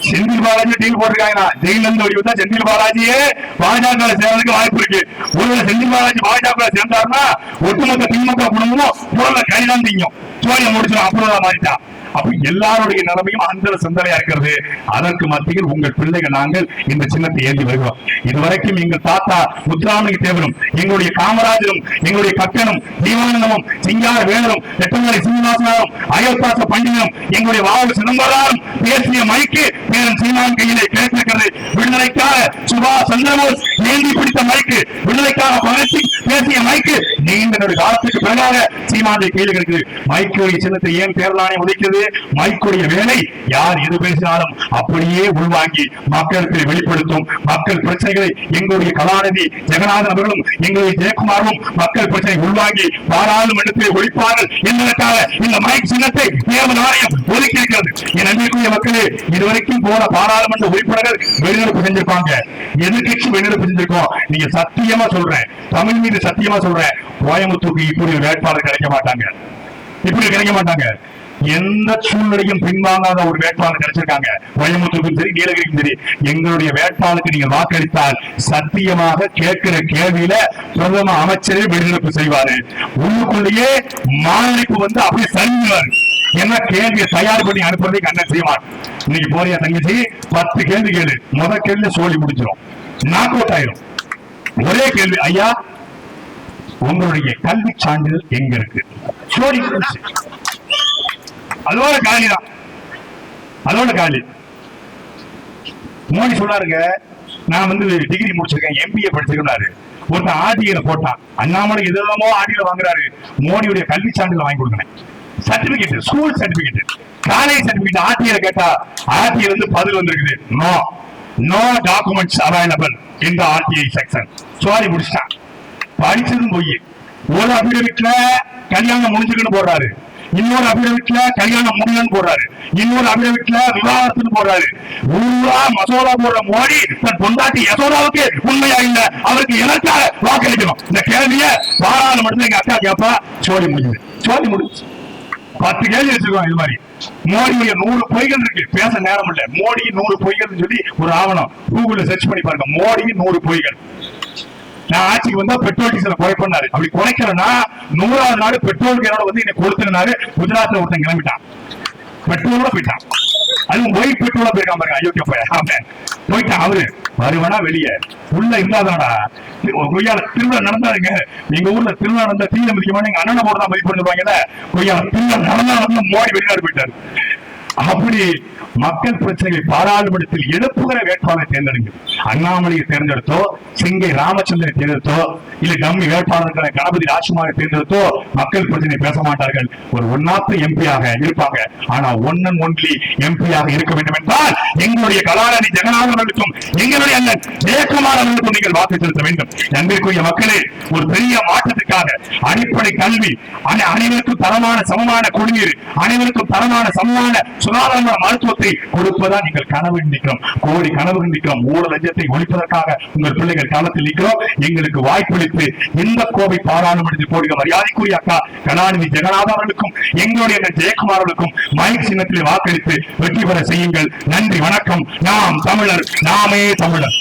செந்தில் பாலாஜி டீல் போட்டிருக்காங்க. ஜெயில இருந்து வடிவா செந்தில் பாலாஜியே பாஜக சேர்றதுக்கு வாய்ப்பு இருக்கு. ஒருவேளை செந்தில் பாலாஜி பாஜக சேர்ந்தாருன்னா ஒட்டுமொத்த திமுக குடும்பமும் பூரா கைதான் திங்கும். சோழியை முடிச்சிடும். அப்புறம் மாறிட்டா. அப்ப எல்லாருடைய நிலைமையும் அந்த சிந்தனையா இருக்கிறது. அதற்கு மத்தியில் உங்கள் பிள்ளைகள் நாங்கள் இந்த சின்னத்தை ஏந்தி வருகிறோம். இதுவரைக்கும் எங்கள் தாத்தா முத்துராமலிங்க தேவரும், எங்களுடைய காமராஜரும், எங்களுடைய கக்கனும், தீவானந்தமும், சிங்கார வேலரும், வெட்டமலை சீனிவாசனாரும், அயோத்தாச பண்டிதரும், எங்களுடைய வாழ்வு சிதம்பரம் பேசிய மைக்கு பேரன் சீமான் கையிலே கிடைத்திருக்கிறது. விடுதலைக்காக சுபாஷ் சந்திரபோஸ் ஏந்தி பிடித்த மைக்கு, விடுதலைக்காக பகத்சிங் பேசிய மைக்கு நீண்ட காலத்துக்கு பிறகாக சீமானை கையில் கிடைக்குது. மைக்குடைய சின்னத்தை ஏன் தேர்தல் ஆணையம் ஒதுக்கிறது? மைக்குடைய வேலை யார் எது பேசினாலும் அப்படியே உள்வாங்கி மக்களுக்கு வெளிப்படுத்தும். மக்கள் பிரச்சனைகளை எங்களுடைய கலாநிதி ஜெகநாதன் அவர்களும் எங்களுடைய ஜெயக்குமாரும் மக்கள் பிரச்சனை உள்வாங்கி பாராளுமன்றத்தில் ஒழிப்பார்கள் என்பதற்காக இந்த மைக் சின்னத்தை தேர்தல் ஆணையம் ஒதுக்கி இருக்கிறது. என் அன்பிற்குரிய மக்களே, இதுவரைக்கும் போன பாராளுமன்ற உறுப்பினர்கள் வெளிநடப்பு செஞ்சிருப்பாங்க, எதிர்கட்சி வெளிநடப்பு செஞ்சிருக்கோம். நீங்க சத்தியமா சொல்றேன், தமிழ் மீது சத்தியமா சொல்றேன், கோயம்புத்தூருக்கு இப்படி ஒரு வேட்பாளர் கிடைக்க மாட்டாங்க. இப்படி கிடைக்க மாட்டாங்க. எந்த சூழ்நிலையும் பின்வாங்காத ஒரு வேட்பாளர் கிடைச்சிருக்காங்க. கோயம்புத்தூருக்கும் சரி, நீலகிரிக்கும் சரி. எங்களுடைய வேட்பாளருக்கு நீங்க வாக்களித்தால் சத்தியமாக கேட்கிற கேள்வியில பிரதம அமைச்சரே வெளிநடப்பு செய்வாரு. உள்ளுக்குள்ளேயே மாநிலப்பு வந்து அப்படியே சரிஞ்சுவாரு. என்ன கேள்வியை தயார் பண்ணி அனுப்புறதுக்கு அண்ணன் செய்வான். இன்னைக்கு போறியா தங்கச்சி, 10 கேள்வி கேளு, முதல் கேள்வி சோழி முடிஞ்சிடும், நாக் அவுட் ஆயிரும். ஒரே கேள்வி, ஐயா உங்களுடைய கல்வி சான்றிதழ் எங்க இருக்கு? சோழி அதோட காலிதான், அதோட காலி. மோடி சொன்னாருங்க, நான் வந்து டிகிரி முடிச்சிருக்கேன், எம்பிஏ படிச்சிருக்காரு. ஒருத்தன் ஆர்டிஐல போட்டான். அண்ணாமலை எதெல்லாமோ ஆர்டிஐல வாங்குறாரு. மோடியுடைய கல்வி சான்றிதழ் வாங்கி கொடுக்கணும். Certificate, school certificate, college certificate. ஆர்டிஐல கேட்டா ஆர்டிஐ வந்து பதில் வந்திருக்குது, நோ நோ டாக்குமெண்ட்ஸ் அவைலபிள் இந்த ஆர்டிஐ செக்ஷன். சோழி முடிச்சிட்டான். படிச்சதும் போய் ஒரு அபிடவிட்ல கல்யாணம் முடிஞ்சுக்குன்னு போடுறாரு, இன்னொரு அபிடவிட்ல கல்யாணம் முடியலன்னு போடுறாரு, இன்னொரு அபிடவிட்ல விவாதத்துன்னு போடுறாரு. ஊரா மசோதா போடுற மோடி தன் பொண்டாட்டி யசோதாவுக்கு உண்மையா இல்ல, அவருக்கு எனக்காக வாக்களிக்கணும். இந்த கேள்விய பாராளுமன்றத்தில் எங்க அக்கா கேப்பா. சோழி முடிஞ்சது, சோழி முடிஞ்சு. 10 கேள்வி வச்சிருக்கோம். இது மாதிரி மோடியுடைய 100 பொய்கள் இருக்கு, பேச நேரம் இல்ல. மோடி 100 பொய்கள் சொல்லி ஒரு ஆவணம் கூகுள்ல சர்ச் பண்ணி பாருங்க. மோடி 100 பொய்கள். நான் ஆட்சிக்கு வந்தா பெட்ரோல் டீசல் குறைப்பண்ணாரு. அப்படி குறைக்கிறேன்னா 100வது நாடு பெட்ரோல் கேனோட வந்து என்ன கொடுத்துனாரு. குஜராத்ல ஒருத்தன் கிளம்பிட்டான், பெட்ரோலோட போயிட்டான். அதுவும் ஒயிட் பெட்ரோலா போயிருக்கான் பாருங்க. அயோக்கிய போயிட்டான். அவரு வருவனா வெளியே உள்ள இல்லாதாடா. கொய்யால திருவிழா நடந்தாருங்க. எங்க ஊர்ல திருவிழா நடந்த தீய மதிக்கமான எங்க அண்ணனை போடுறதா மதிப்பு பண்ணுவாங்கல்ல. கொய்யால திருவிழா நடந்தா மோடி வெளிநாடு போயிட்டாரு. அப்படி மக்கள் பிரச்சனைகளை பாராளுமன்றத்தில் எழுப்புகிற வேட்பாளரை தேர்ந்தெடுங்க. அண்ணாமலையை தேர்ந்தெடுத்தோ, சிங்கை ராமச்சந்திரனை தேர்ந்தெடுத்தோ, இல்ல டம்மி வேட்பாளர்களை கணபதி ராஜ்குமாரை தேர்ந்தெடுத்தோ மக்கள் பிரச்சனை பேச மாட்டார்கள். ஒரு ஒன்னாத்து எம்பியாக இருப்பாங்க. ஆனா ஒன்னன் ஒன்லி எம்பியாக இருக்க வேண்டும் என்றால் எங்களுடைய கலாநிதி ஜெகநாதன் அவர்களுக்கும் எங்களுடைய அண்ணன் ஜெயக்குமார் அவர்களுக்கும் நீங்கள் வாக்கு செலுத்த வேண்டும். அன்பிற்குரிய மக்களே, ஒரு பெரிய மாற்றத்துக்காக அடிப்படை கல்வி, அனைவருக்கும் தரமான சமமான குடிநீர், அனைவருக்கும் தரமான சமமான சுகாதாரமான மருத்துவத்தை கொடுப்பதா நீங்கள் கனவு நிற்கிறோம். கோடி கனவு நிற்கிறோம். ஊழல் லஞ்சத்தை ஒழிப்பதற்காக உங்கள் பிள்ளைகள் காலத்தில் நிற்கிறோம். எங்களுக்கு வாய்ப்பளித்து இந்த கோவை பாராளுமன்றத்தில் போடுகிற மரியாதைக்குரிய அக்கா கலாநிதி ஜெகநாதன் அவர்களுக்கும் எங்களுடைய ஜெயக்குமார் அவர்களுக்கும் மைக் சின்னத்தில் வாக்களித்து வெற்றி பெற செய்யுங்கள். நன்றி, வணக்கம். நாம் தமிழர், நாமே தமிழர்.